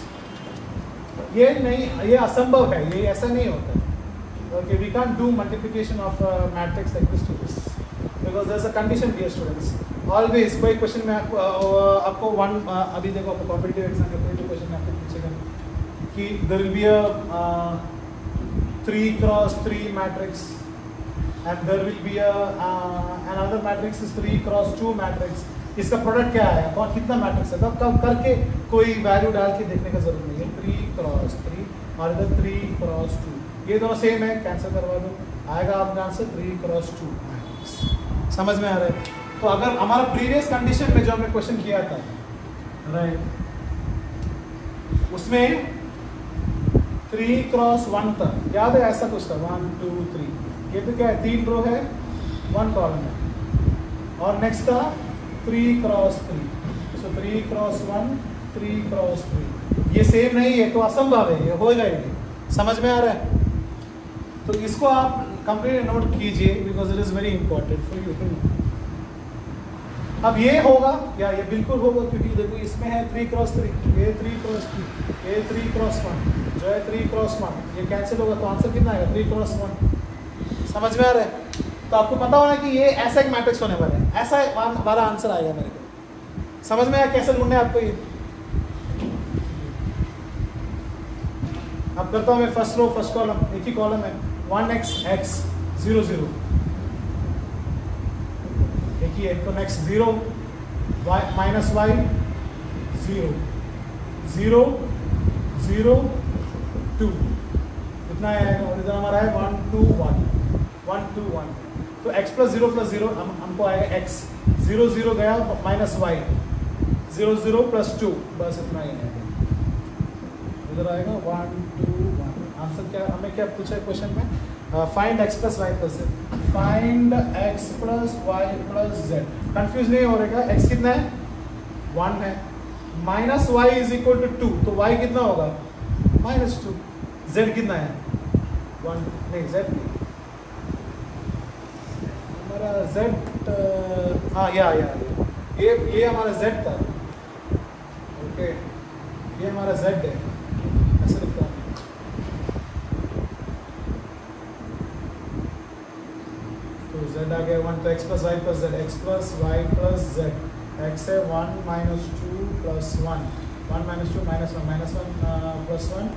ये नहीं, ये असंभव है, ये ऐसा नहीं होता. Okay, we can't do multiplication of matrix like this to this because there is a condition dear students. Always कोई क्वेश्चन में आपको वन अभी देखो आपको कॉम्पिटिटिव एग्जाम में कोई क्वेश्चन में आपको पूछेगा कि there will be a 3 cross 3 matrix and there will be another matrix is 3 cross 2 matrix. इसका प्रोडक्ट क्या है, कौन कितना मैट्रिक्स है, तब कब करके कोई वैल्यू डाल के देखने का जरूरत नहीं है. 3 क्रॉस 3 और इधर 3 क्रॉस 2, ये दोनों सेम है, कैंसिल करवा दो, आएगा आपका आंसर 3 क्रॉस 2 मैट्रिक्स. समझ में आ रहा है? तो अगर हमारा प्रीवियस कंडीशन में जो हमने क्वेश्चन किया था, राइट, उसमें 3 क्रॉस 1 था, याद है? ऐसा कुछ था 1 2 3. ये तो क्या है, 3 रो है 1 कॉलम है. और नेक्स्ट था 3 क्रॉस 3. सो 3 क्रॉस 1 3 क्रॉस 3. ये सेम नहीं है तो असंभव है, ये हो जाएगी. समझ में आ रहा है? तो इसको आप कंप्लीटली नोट कीजिए because it is very important for you to know. अब ये होगा या ये बिल्कुल होगा, क्योंकि देखो इसमें है 3 क्रॉस 3, ये 3 क्रॉस 2, ये 3 क्रॉस 1, जो है 3 क्रॉस 1, ये कैंसिल होगा तो आंसर कितना आएगा 3 क्रॉस 1। समझ में आ रहा है? तो आपको पता होना कि ये ऐसा एक मैट्रिक्स होने वाला है, ऐसा वाला आंसर आएगा मेरे को। समझ में आया कैसे ढूंढना है आपको ये? अब करता हूँ मैं फर्स्ट रो फर्स्ट कॉलम, एक ही कॉलम है, 1x x 0 0 एक ही है, तो नेक्स्ट 0 y माइनस y 0 0 0 2 इतना आएगा, और इधर हमारा है 1 2 1 1 2 1, तो x प्लस 0 प्लस 0 हमको आएगा x 0 0 गया माइनस y 0 0 प्लस 2, बस इतना ही आएगा। इधर आएगा 1 2 1। आंसर क्या हमें क्या पूछा है क्वेश्चन में? Find x plus y plus z, find x plus y plus z. Confuse नहीं हो रहेगा, x कितना है 1 है, minus y is equal to 2, तो y कितना होगा -2, z कितना है 1 नहीं z नहीं हमारा z, हाँ या ये हमारा z था, ओके ये हमारा z है, ऐसे लिखता हूँ। तो z आ गया 1, तो x plus y plus z, x plus y plus z, x है 1 minus 2 plus 1, 1 minus 2 minus 1 minus 1 plus 1,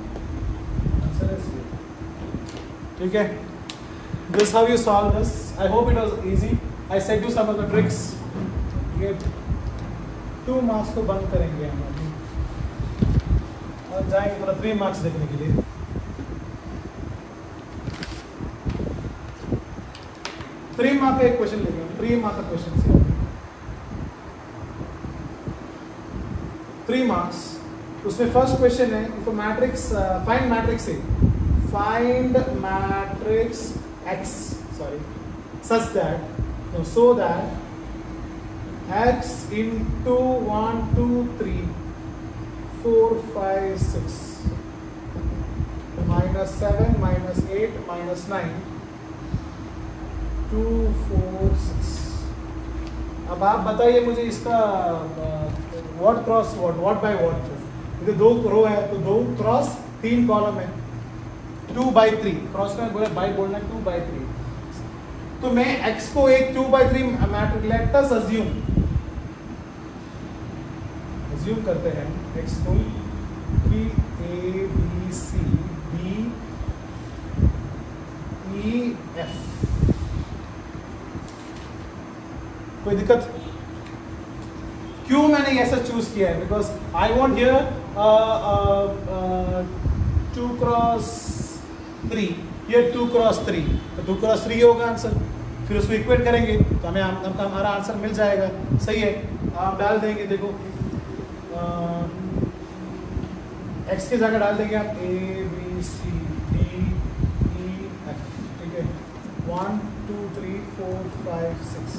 answer है 0। ठीक है, this is how you solve this. I hope it was easy. I said you some of the tricks. ये 2 marks को बंद करेंगे हम अभी और जाएंगे पूरा 3 मार्क्स देखने के लिए। थ्री मार्क का एक क्वेश्चन लेंगे, 3 मार्क का क्वेश्चन से 3 मार्क्स। उसमें फर्स्ट क्वेश्चन है if matrix find matrix A, find matrix x such that so that x into 1 2 3 4 5 6 minus 7 minus 8 minus 9 2 4 6। अब आप बताइए मुझे इसका what cross what by what. इधर 2 रो है तो 2 क्रॉस 3 कॉलम है, 2 by 3 क्रॉस में बोले बाई बोलना 2 by 3, तो मैं x को एक 2 by 3 matrix let us assume करते हैं x को कि a b c d e f। कोई दिक्कत? क्यों मैंने ऐसा चूज किया है? Because I want here 2 cross 3, ये 2 क्रॉस 3, तो 2 क्रॉस 3 होगा आंसर। फिर उसको इक्वेट करेंगे तो हमें हमारा आंसर मिल जाएगा। सही है, आप डाल देंगे, देखो x की जगह डाल देंगे आप a b c d e f। ठीक है, 1 2 3 4 5 6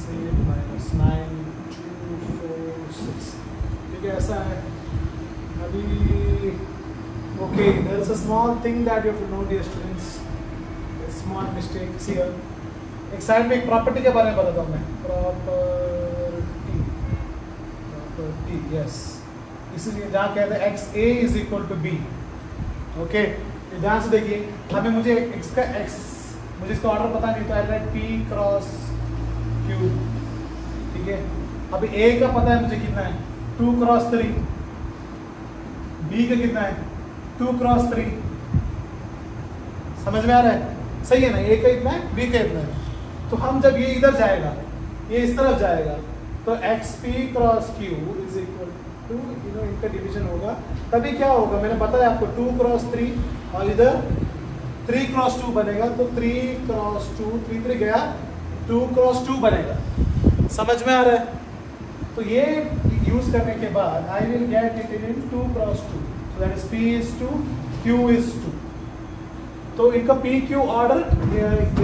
-8 -9 2 4 6। ठीक है, ऐसा है। अभी okay, there is a small thing that you have to know, dear students, a small mistake here। एक साइड में एक प्रॉपर्टी के बारे में बताता हूँ मैं, प्रॉपर्टी यस, इसलिए जहाँ कहते हैं x a is equal to b. Okay, ध्यान से देखिए, हमें मुझे मुझे इसका ऑर्डर पता नहीं, तो आई राइट पी क्रॉस क्यू। ठीक है, अभी ए का पता है मुझे कितना है 2 क्रॉस 3, बी का कितना है 2 क्रॉस 3। समझ में आ रहा है? सही है ना? ए का इतना है, बी का इतना है। तो हम जब ये इधर जाएगा, ये इस तरफ जाएगा, तो x p cross q is equal to, इनका डिवीजन होगा, तभी क्या होगा मैंने बताया आपको 2 क्रॉस 3 और इधर 3 क्रॉस 2 बनेगा, तो 3 क्रॉस 2 3 3 गया 2 क्रॉस 2 बनेगा। समझ में आ रहा है? तो ये यूज करने के बाद I will get it in 2 cross 2, so that is p is 2 q is 2। तो इनका p q order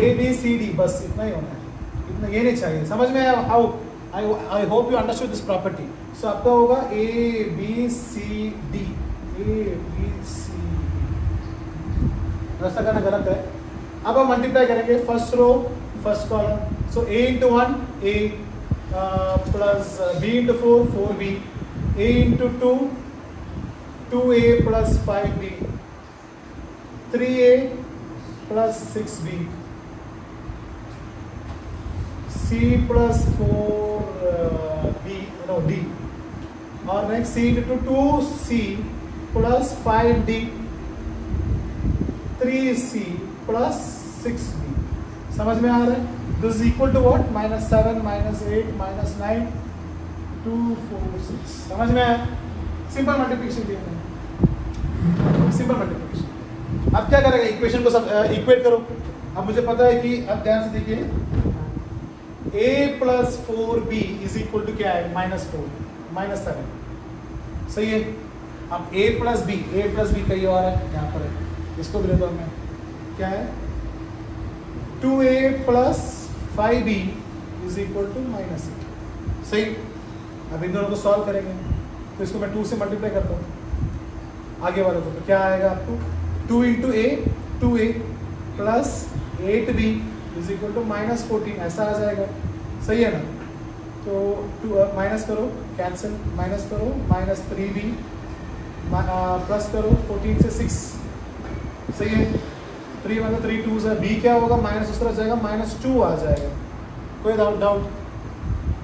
A B C D, बस इतना ही होना है, इतना ये नहीं चाहिए। समझ में आया? How I hope you understood this property. So आपका होगा A B C D, A B C रास्ता करना गलत है। अब हम मल्टीप्लाई करेंगे first row first column, so a into 1 a plus b into 4 4b, a इंटू 2 2a plus 5b, 3a plus 6b, c plus 4b no d, और next c into 2c plus 5d, 3c plus 6b। समझ में आ रहा है? This is equal to what? -7 -8 -9 2 4 6। समझ में आया? सिंपल मल्टीप्लिकेशन किया मैंने, सिंपल मल्टीप्लिकेशन। अब क्या करेगा? इक्वेशन को सब इक्वेट करो। अब मुझे पता है कि, अब ध्यान से देखिए, a plus 4b is equal to क्या है? -4 -7। सही है। अब a प्लस b कहीं और है, यहाँ पर है, इसको भी ले दो हमें। क्या है? 2a plus 5b is equal to -8। सही। अब इन दोनों को सॉल्व करेंगे, तो इसको मैं 2 से मल्टीप्लाई करता हूँ आगे वाले को, तो क्या आएगा आपको? 2 into a 2a plus 8b is equal to -14, ऐसा आ जाएगा। सही है ना? तो माइनस करो, कैंसिल, माइनस करो, -3b प्लस करो 14 से 6। सही है। 3 मतलब 3 2 है, b क्या होगा? माइनस उस तरफ जाएगा, -2 आ जाएगा। कोई डाउट?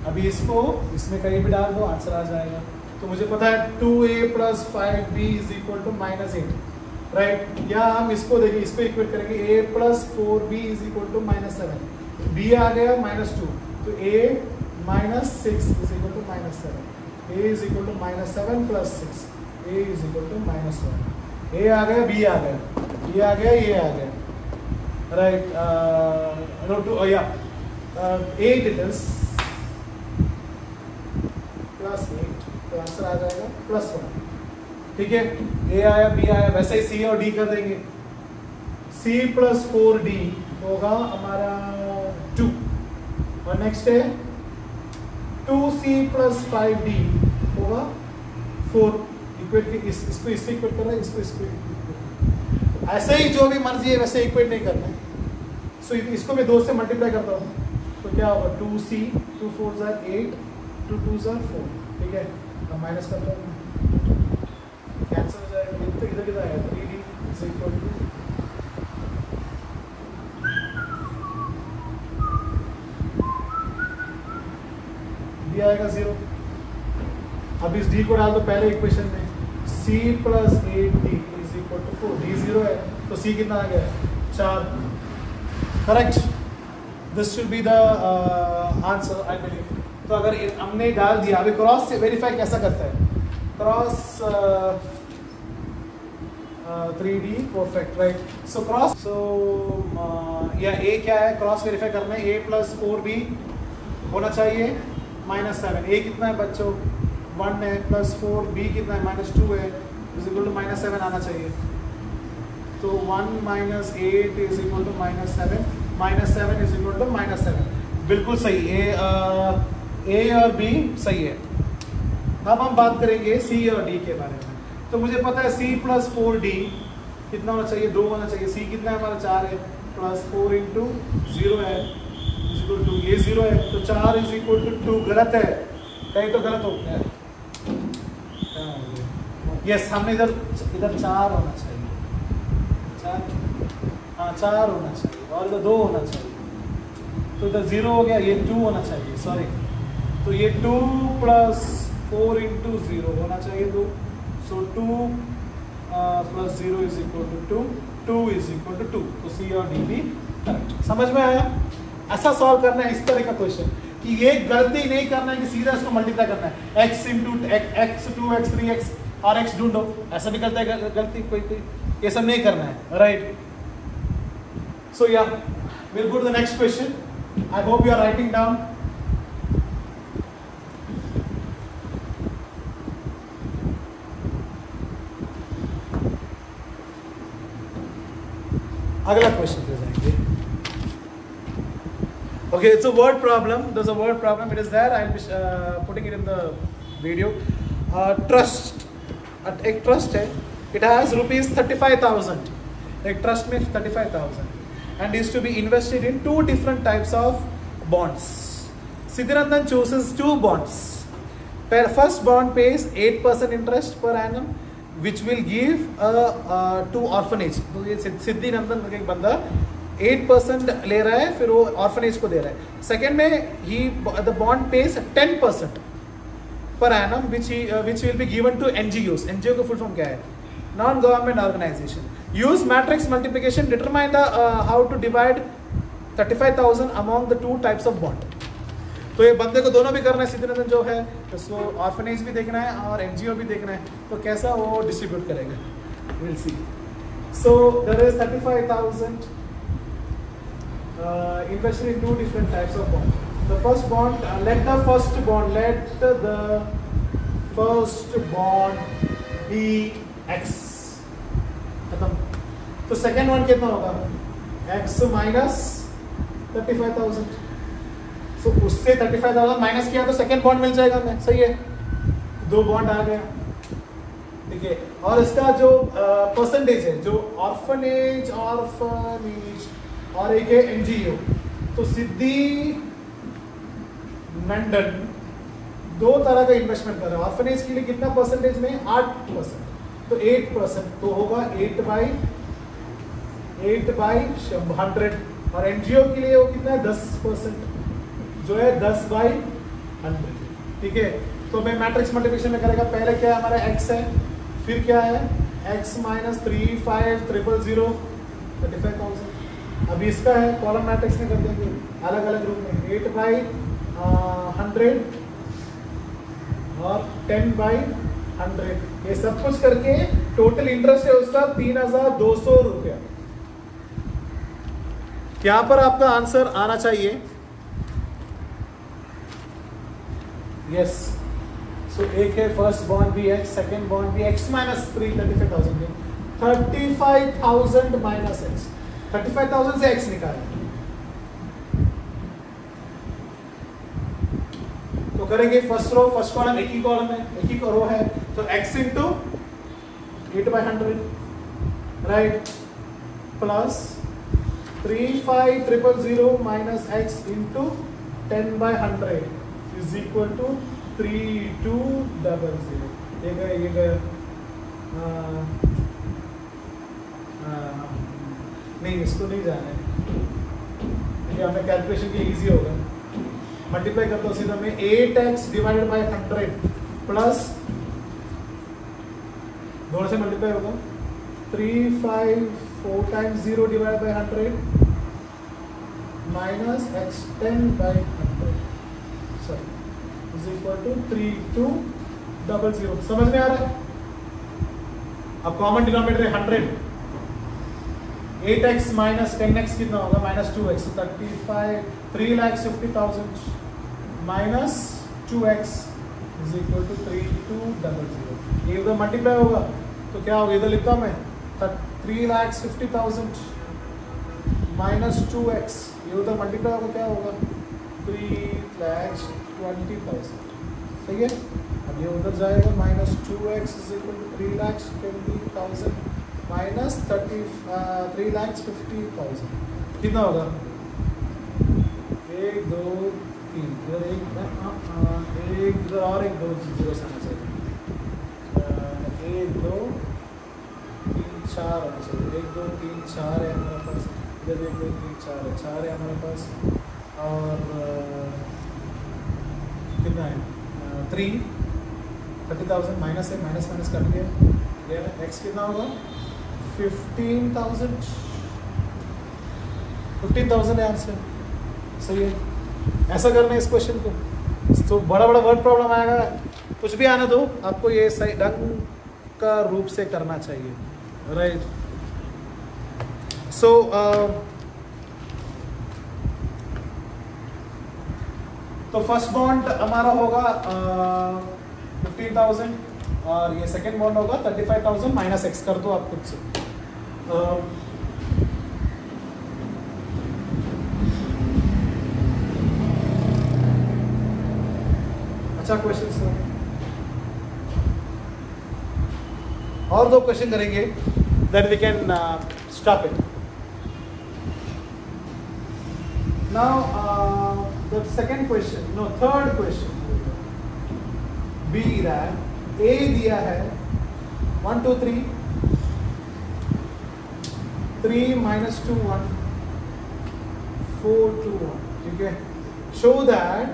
अभी इसको इसमें कहीं भी डाल दो, आंसर आ जाएगा। तो मुझे पता है 2a plus 5b is equal to -8, right? या हम इसको देखिए, इसको इक्वेट करेंगे, a plus 4b is equal to -7, b आ गया -2, तो a -6 is equal to -7, a is equal to -7 plus 6, a is equal to -1। a आ गया, b आ गया, ये आ गया, ये आ गया, राइट? नो टू या 8 इट इज प्लस 8, तो आंसर आ जाएगा +1। ठीक है। a आया, b आया, वैसे ही c और d कर देंगे। c प्लस 4d होगा हमारा 2, और नेक्स्ट है 2c प्लस 5d होगा 4। इक्वेट के इसको इससे इक्वेट कर रहा है, इसको ऐसे ही जो भी मर्जी है वैसे इक्वेट नहीं करना है। सो इसको मैं 2 से मल्टीप्लाई करता हूँ, तो क्या होगा? 2c 2 4 8 2 2 4। ठीक है। अब माइनस करता हूँ, कैंसिल हो जाएगा, तो इधर किधर आएगा? 3d is equal to d आएगा 0। अब इस d को डाल दो पहले इक्वेशन में, c plus 8d is equal to 4, d 0 है, तो c कितना आ गया? 4। Correct. This should be the answer I believe. तो अगर हमने डाल दिया, अभी क्रॉस से वेरीफाई कैसा करता है? Cross 3d perfect, right? So cross, so या a क्या है? क्रॉस वेरीफाई करना है, a प्लस 4b होना चाहिए -7। a कितना है बच्चों? 1 है, प्लस 4b कितना है? -2 है, इज इक्वल टू -7 आना चाहिए। तो 1 - 8 is equal to -7, -7 is equal to -7। बिल्कुल सही। a और b सही है। अब हम बात करेंगे c और d के बारे में। तो मुझे पता है c प्लस 4d कितना होना चाहिए? 2 होना चाहिए। c कितना है हमारा? 4 है, प्लस 4 इंटू 0 है इज इक्वल टू, ये 0 है, तो 4 इज इक्वल टू 2। गलत है, कहीं तो गलत हो गया। यस, हमने इधर 4 होना चाहिए, 4 होना चाहिए, और इधर 2 होना चाहिए, तो इधर 0 हो गया, ये 2 होना चाहिए, सॉरी। तो ये 2 प्लस 4 इंटू 0 होना चाहिए 2, so 2 plus 0 is equal to 2 is equal to 2। तो सी और डी भी करेक्ट। समझ में आया? ऐसा सॉल्व करना है, इस तरह का क्वेश्चन, कि ये गलती नहीं करना है कि सीधा इसको मल्टीप्लाई करना है, x into x 2 x 3 x और x ढूंढो, ऐसा भी करता है गलती कोई, ये सब नहीं करना है, राइट? सो या will go to the next question. I hope you are writing down. अगला क्वेश्चन पे जाएंगे। Okay, it's a word problem. There's a word problem. It is there. I'll be putting it in the video. Trust. एक trust है. It has rupees 35,000. एक trust में 35,000 and is to be invested in 2 different types of bonds. Siddhinandan chooses 2 bonds. First bond pays 8% interest per annum which will give to orphanage. तो ये सिद्धिनंदन एक बंदा 8% ले रहा है, फिर वो ऑर्फनेज को दे रहा है. सेकेंड में the bond pays 10% per annum which will be given to NGOs. NGO का full form क्या है? Non government organization. Use matrix multiplication, determine the how to divide 35,000 among the 2 types of bond. तो ये बंदे को दोनों भी करना है. सिद्धिनंदन जो है उसको ऑर्फनेज भी देखना है और NGO भी देखना है, तो कैसा वो डिस्ट्रीब्यूट करेगा, we'll see. So there is 35,000 invested in 2 different types of bond. The first bond, let the first bond be X. खत्म. तो सेकेंड वन कितना होगा? X minus 35,000. तो उससे 35,000 माइनस किया तो सेकेंड बॉन्ड मिल जाएगा हमें. सही है, 2 बॉन्ड आ गया. ठीक है, और इसका जो परसेंटेज है, जो ऑर्फनेज और एक है NGO, तो सिद्धि नंदन 2 तरह का इन्वेस्टमेंट कर रहा है. ऑर्फनेज के लिए कितना परसेंटेज में? 8%. तो 8% तो होगा 8 by 100. और NGO के लिए वो कितना है? 10%, जो है 10 by 100. ठीक है, तो मैं मैट्रिक्स मल्टीप्लिकेशन में करेगा. पहले क्या है हमारा? X है, फिर क्या है? X minus 35,000 35,000. अभी इसका है, कॉलम मैट्रिक्स में कर देंगे अलग अलग रूप में. 8 by 100 और 10 by 100. ये सब कुछ करके टोटल इंटरेस्ट है उसका 3,200 रुपया. यहां पर आपका आंसर आना चाहिए यस. सो एक है फर्स्ट बॉन्ड भी X, सेकेंड बॉन्ड भी X minus 35,000 35,000 minus X. 35,000 से X निकालें तो करेंगे फर्स्ट रो फर्स्ट कॉलम, एक ही कॉलम है, एक ही रो है, तो X into 8 by 100 right, plus 35,000 minus X into 10 by 100 is equal to 3,200. ये गया नहीं, इसको नहीं जाना है, ये हमें कैलकुलेशन के लिए इजी होगा. मल्टीप्लाई करता हूँ सीधा मैं. 8x डिवाइडेड बाई 100 प्लस दोनों से मल्टीप्लाई होगा 354 times 0 divided by 100 minus x 10 by 100 sorry is equal to 3,200. समझ में आ रहा है? अब कॉमन डिनोमिनेटर है 100. 8x माइनस 10x कितना होगा? Minus 2x. 3,50,000 minus 2x is equal to 3,200. ये उधर मल्टीप्लाई होगा तो क्या होगा? इधर लिखता हूँ मैं 3,50,000 माइनस 2x. ये उधर मल्टीप्लाई होगा, क्या होगा? 3,20,000. सही है. अब ये उधर जाएगा minus 2x is equal to 3,20,000 minus 3,50,000 कितना होगा? 1 2 3 इधर एक इधर और एक 2 जीरो से आना चाहिए. 1 2 3 4 आना चाहिए. 1 2 3 4 है हमारे पास. इधर 1 2 3 4 है, 4 है हमारे पास. और कितना है? 30,000 माइनस है, माइनस माइनस कर दिया. एक्स कितना होगा? 15,000 है आंसर. सही है. ऐसा करना है इस क्वेश्चन को. तो बड़ा बड़ा वर्ड प्रॉब्लम आएगा, कुछ भी आना दो, आपको ये सही ढंग का रूप से करना चाहिए. राइट. सो तो फर्स्ट बॉन्ड हमारा होगा 15,000 और ये सेकेंड बॉन्ड होगा 35,000 माइनस एक्स. कर दो आप खुद से. अच्छा क्वेश्चन सर. और 2 क्वेश्चन करेंगे, then we can Stop it. Now the second question, no, third question. B रहा है, A दिया है 1 2 3 3 minus 2 1 4 2 1. ठीक है. Show that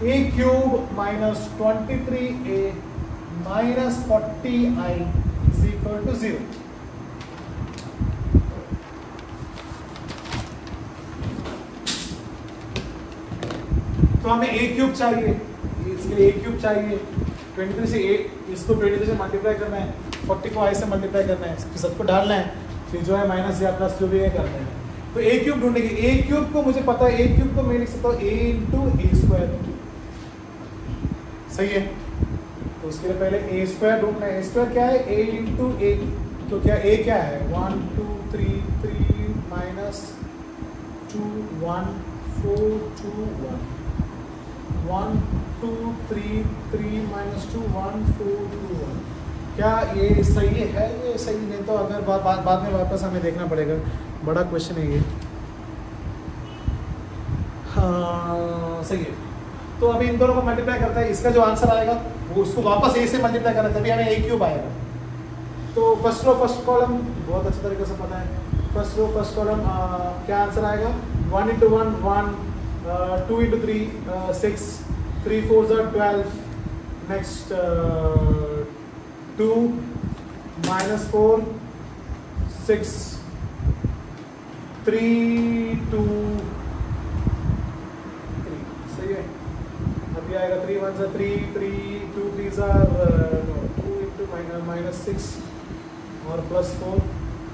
A cube minus 23A minus 40I is equal to 0. तो हमें A क्यूब चाहिए, इसके लिए A क्यूब चाहिए. 23 से A, इसको 23 से मल्टीप्लाई करना है, 40 को I से मल्टीप्लाई करना है, सबको डालना है, फिर जो है माइनस या प्लस जो भी है करना है. तो A क्यूब ढूंढेंगे. A क्यूब को मुझे पता है, A क्यूब को मैं लिख सकता हूँ A इंटू ए स्क्वायर. सही है. तो उसके लिए पहले A स्क्वायर ढूंढना है. A स्क्वायर क्या है? A इंटू ए. तो क्या A क्या है? 1 2 3 3 माइनस 2 1 4 2 1 1 2 3 3 माइनस 2 1 4 2 1. क्या ये सही है? ये सही नहीं तो अगर बाद में वापस हमें देखना पड़ेगा. बड़ा क्वेश्चन है ये. हाँ सही है. तो अभी इन दोनों को मल्टीप्लाई करता है. इसका जो आंसर आएगा वो उसको वापस ए से मल्टीप्लाई करना है, तभी हमें ए क्यूब आएगा. तो फर्स्ट रो फर्स्ट कॉलम बहुत अच्छे तरीके से पता है. फर्स्ट रो फर्स्ट कॉलम क्या आंसर आएगा? 1 into 1 1 2 into 3 6 3 4s are 12. Next 2 minus 4 6 3 2 3. सही है. अभी आएगा 3 1s are 3 3 2 3s are 2 into minus 6 और प्लस 4.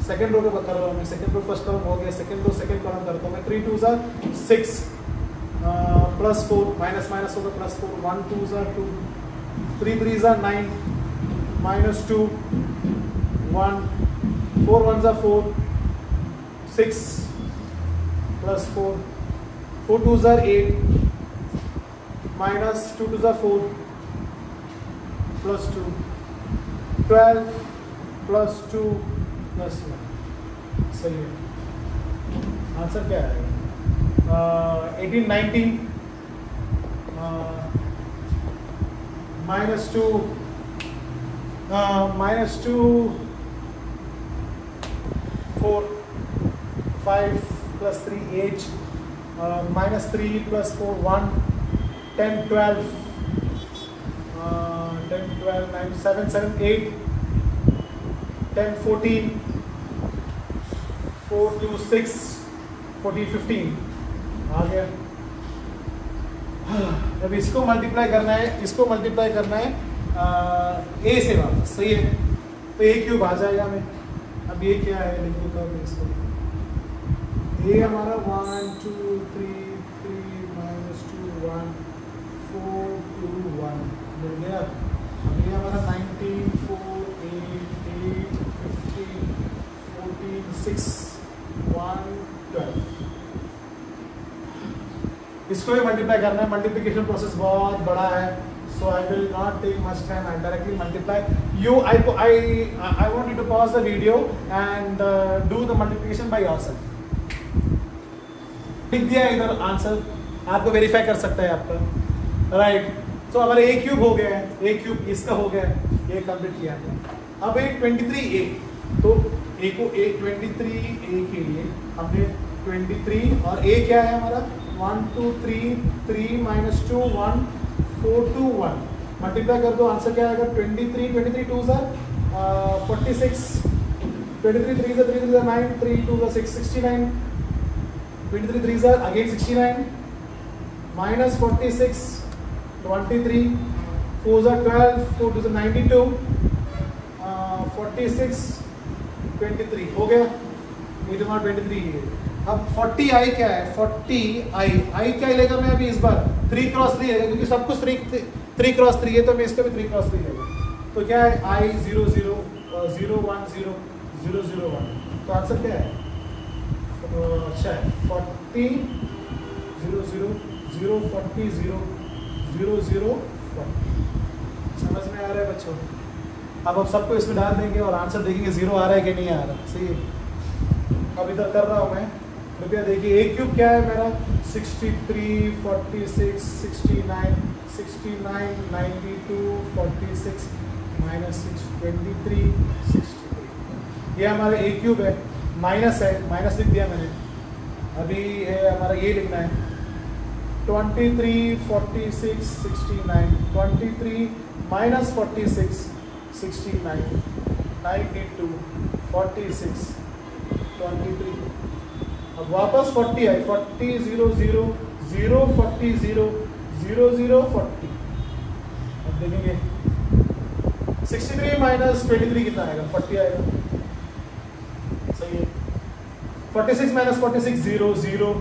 सेकेंड रो पे कर रहा हूँ मैं. सेकेंड रो फर्स्ट कॉलम हो गया. सेकेंड रो सेकेंड कॉलम करता हूँ मैं. 3 2s are 6 plus 4 minus minus होगा plus 4 1 2s are 2 3 3s are 9 minus 2 1 4 1s are 4 6 plus 4 4 2s are 8 minus 2 2s are 4 plus 2 12 plus 2 plus 1. सही है. आंसर क्या है? 18 19 minus 2 4 5 plus 3 8 minus 3 plus 4 1 10 12 10 12 9 7 7 8 10 14 4 2 6 14 15 आ गया. अब इसको मल्टीप्लाई करना है, इसको मल्टीप्लाई करना है ए से वापस. सही है. तो ए क्यूब आ जाएगा हमें. अब ये क्या है लिख देता हूँ इसको. ए हमारा 1 2 3 3 minus 2 1 4 2 1 मिल गया. अब ये हमारा 19 4 8 8 15 14 6 1 12. इसको भी मल्टीप्लाई करना है. मल्टीप्लिकेशन प्रोसेस बहुत बड़ा है, so I will not take much time. I directly multiply you. I want you to pause the video and do the multiplication by yourself. लिख दिया इधर आंसर, आपको वेरीफाई कर सकता है आपका. राइट. तो हमारा ए क्यूब हो गया है. ए क्यूब इसका हो गया है. ये कंप्लीट किया है. अब ए 23a. तो ए को ए 23a के लिए हमने 23 और ए क्या है हमारा 1 2 3 3 minus 2 1 4 2 1. मल्टीप्लाई कर दो. आंसर क्या आएगा? 23 23 2s are 46 23 3s are 3 are 9 3 2s are 6 69 23 3s are again 69 minus 46 23 4s are 12 4 2s are 92 46 23 हो गया. ये तुम्हारा 23 है. अब 40i क्या है? 40i क्या लेगा मैं अभी इस बार? 3 क्रॉस 3 लेगा क्योंकि सब कुछ 3 क्रॉस 3 है, तो मैं इसको भी 3 क्रॉस 3 लेगा. तो क्या है? i 0 0 0 1 0 0 0 1. तो आंसर क्या है? अच्छा है 40 0 0 0 40 0 0 0 40. समझ में आ रहा है बच्चों? अब हम सबको इसमें डाल देंगे और आंसर देखेंगे 0 आ रहा है कि नहीं आ रहा। सही है, अब इधर कर रहा हूँ मैं, कृपया देखिए। ए क्यूब क्या है मेरा 63, 46, 69, 69, 92, 46 माइनस 6, 23, 63। ये हमारा ए क्यूब है, माइनस है, माइनस लिख दिया मैंने। अभी है हमारा ये लिखना है 23, 46, 69, 23 माइनस 46, 69, 92, 46, 23। अब वापस 40 है, 40, 0, 0, 0, 40, 0, 0, 0, 40। अब देखेंगे 63 माइनस 23 कितना आएगा, 40 आएगा। सही है। 46 माइनस 46, 0, 0।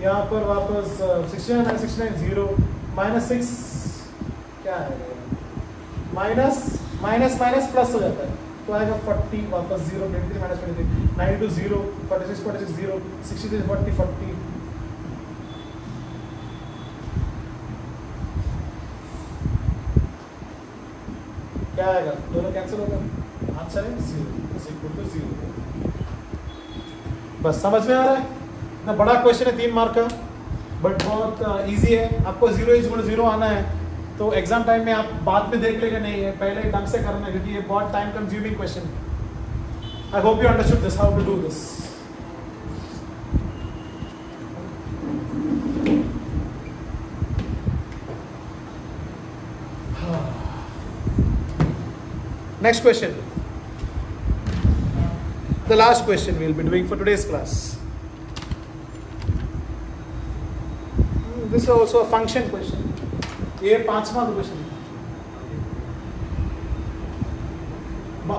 यहाँ पर वापस 69 माइनस 69, 0, माइनस 6 क्या आएगा, माइनस माइनस माइनस प्लस हो जाता है तो आएगा 40, वापस 0, 23 माइनस 23, 92, 0, 46, 46, 0, 63, 40, 40। क्या आएगा, दोनों कैंसिल होगा, आंसर है 0। बस समझ में आ रहा है ना? बड़ा क्वेश्चन है 3 मार्क का, बट बहुत इजी है। आपको 0 आना है तो एग्जाम टाइम में आप बाद में देख लेगा, नहीं है पहले ढंग से करना है क्योंकि ये बहुत time consuming question. I hope you understood this, how to do this. Next question. The last question we'll be doing for today's class. This is also a function question. ये 5वां क्वेश्चन है।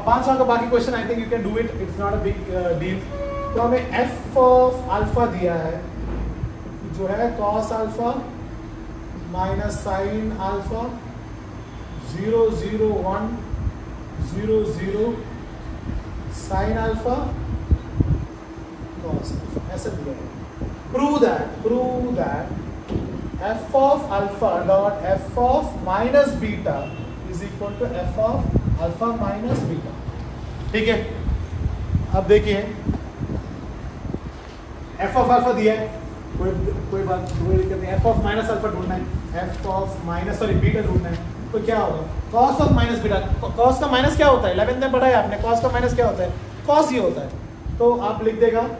5वां का बाकी question I think you can do it, it's not a big deal. तो हमें f of alpha दिया है जो है cos alpha minus sine alpha 0, 0, 1, 0, 0 sine alpha cos alpha, ऐसा दिया है। Prove that f of alpha dot f of minus beta is equal to f of alpha minus beta। ठीक है, अब देखिए f of alpha दिया है, कोई बात कोई दिक्कत नहीं। f of minus alpha ढूंढना है, f of minus बीटा ढूंढना है, तो क्या होगा cos of minus beta. cos का माइनस क्या होता है, 11th में पढ़ा है आपने, cos का माइनस क्या होता है, cos ही होता है। तो आप लिख देगा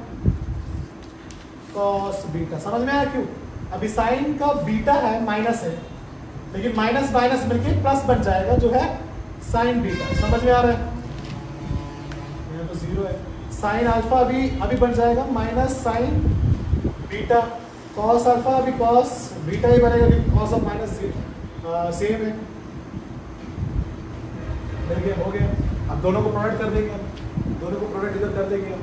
cos बीटा। समझ में आया क्यों? अभी साइन का बीटा है, माइनस है, लेकिन माइनस माइनस मिलके प्लस बन जाएगा जो है साइन बीटा। समझ में आ रहा है? यहाँ तो 0 है। साइन अल्फा अभी बन जाएगा minus sine beta. Cos alpha अभी कॉस बीटा ही बनेगा क्योंकि कॉस ऑफ माइनस सेम है। मिल गया, हो गया। अब दोनों को प्रोडक्ट कर देंगे, दोनों को प्रोडक्ट इधर कर देंगे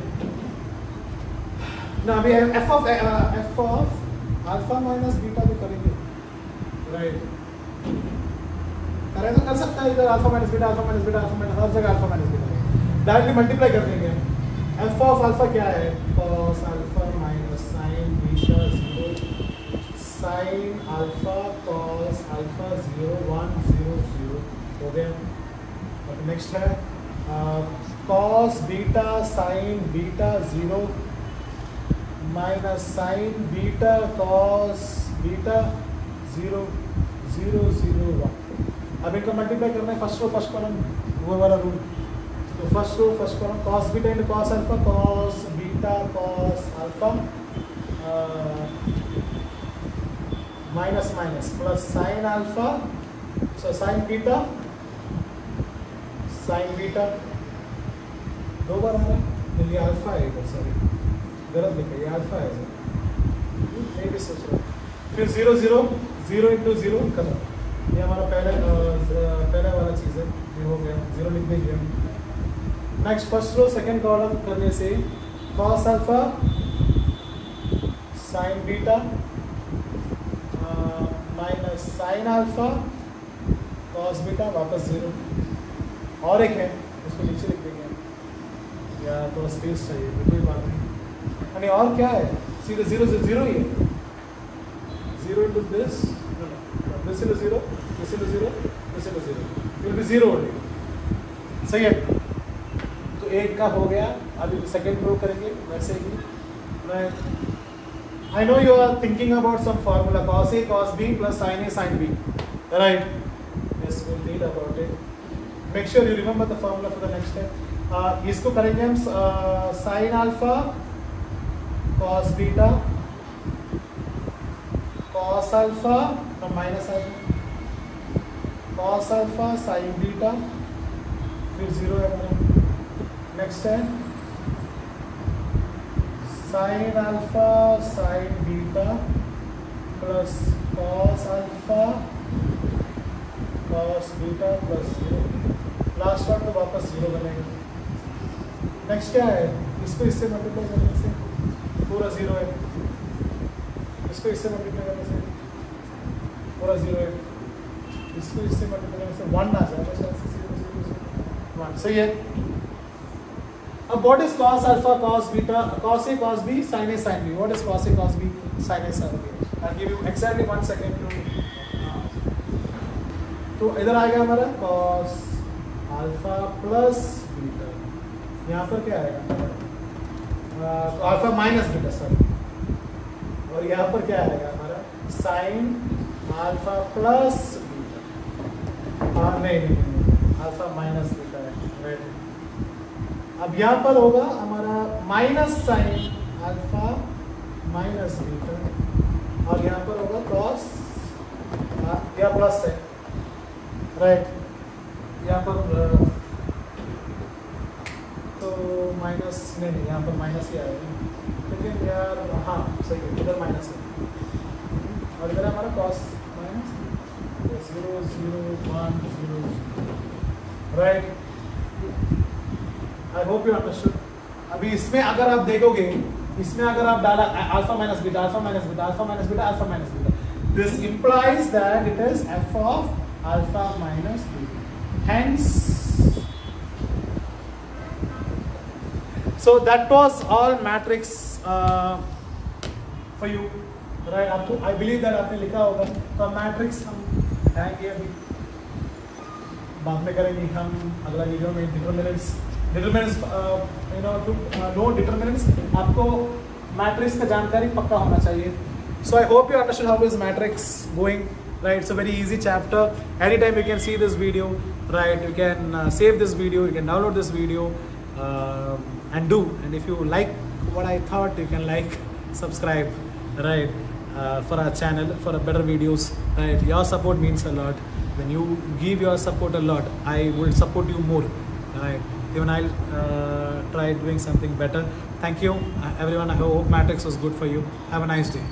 ना। अभी F of alpha minus beta भी करेंगे, राइट? करें तो कर सकता है इधर alpha minus beta, alpha minus beta, alpha minus, हर जगह alpha minus beta directly multiply कर देंगे। एफ ऑफ अल्फा क्या है, cos alpha minus sine beta 0, sine alpha cos alpha 0, 1, 0, 0 हो गया। और नेक्स्ट है cos beta sine beta 0 minus sine beta cos beta 0, 0, 0, 1। अब इनको मल्टीप्लाई करना है, फर्स्ट रो फर्स्ट कॉलम, वो वाला रूल। तो first row first column cos beta into cos alpha, cos beta cos alpha minus minus plus sine alpha, so sine beta दो बार आ रहा है, ये अल्फा है इधर, सॉरी गलत लिखा, ये अल्फा है, मैं भी सोच रहा हूँ। फिर 0, 0, 0 इंटू 0 कलर, ये हमारा पहले वाला चीज़ है, ये हो गया, 0 लिख देंगे। Next first row second column करने से cos alpha sine beta minus sine alpha cos beta वापस 0। और एक है, उसको नीचे लिख देंगे या थोड़ा स्पेस चाहिए, कोई बात नहीं। यानी और क्या है, सीधे 0 से 0 ही है, 0 into this, no, this is a 0, this is a 0, this is a 0, it will be 0 only। सही है, तो एक का हो गया, अभी सेकेंड रो करेंगे वैसे ही, right. I know you are thinking about some formula cos A cos B plus sin A sin B, right? Yes, we'll read about it. Make sure you remember the formula for the next step. इसको करेंगे हम sin alpha cos beta cos alpha minus alpha cos alpha sin beta, फिर zero है। Next है sin alpha sin beta plus cos alpha cos beta plus zero, last वाला तो वापस zero बनेगा। नेक्स्ट क्या है, इसको इससे मल्टीप्लाई करने से पूरा जीरो है, इसको इससे मल्टीप्लाई करने से पूरा जीरो है, इसको इससे मल्टीप्लाई करने से वन आ जाएगा शायद से, जीरो जीरो जीरो वन, सही है। अब what is cos alpha cos beta cos A cos B sin A sin B? What is cos A cos B sin A sin B? I'll give you exactly 1 second to तो इधर आएगा हमारा cos alpha plus beta, यहाँ पर क्या आएगा alpha minus beta sorry, और यहाँ पर क्या आएगा हमारा sin alpha plus बीटा, नहीं अल्फा माइनस बीटा है, राइट। अब यहाँ पर होगा हमारा minus sine alpha minus beta, और यहाँ पर होगा कॉस या प्लस है, राइट। यहाँ पर तो माइनस नहीं, यहाँ पर माइनस ही आएगा, लेकिन यार हाँ सही है, इधर माइनस है, और इधर हमारा cos minus zero zero one zero, right. I hope you understood. अभी इसमें अगर आप देखोगे, इसमें अगर आप डाला alpha minus beta alpha minus beta alpha minus beta alpha minus beta, this implies that it is f of alpha minus beta. Hence, so that was all matrix for you, right? आपको I believe that आपने लिखा होगा, तो matrix हम आएंगे अभी बाद में करेंगे हम अगला वीडियो में। Determinants you know to know determinants, आपको मैट्रिक्स का जानकारी पक्का होना चाहिए। So I hope you understood how is matrix going, right? It's a very easy chapter. Anytime you can see this video, right? You can save this video, you can download this video and do. And if you like what I thought, you can like, subscribe, right? For our channel, for better videos, right? Your support means a lot. When you give your support a lot, I will support you more, right? Even I'll try doing something better. Thank you everyone. I hope Matrix was good for you. Have a nice day.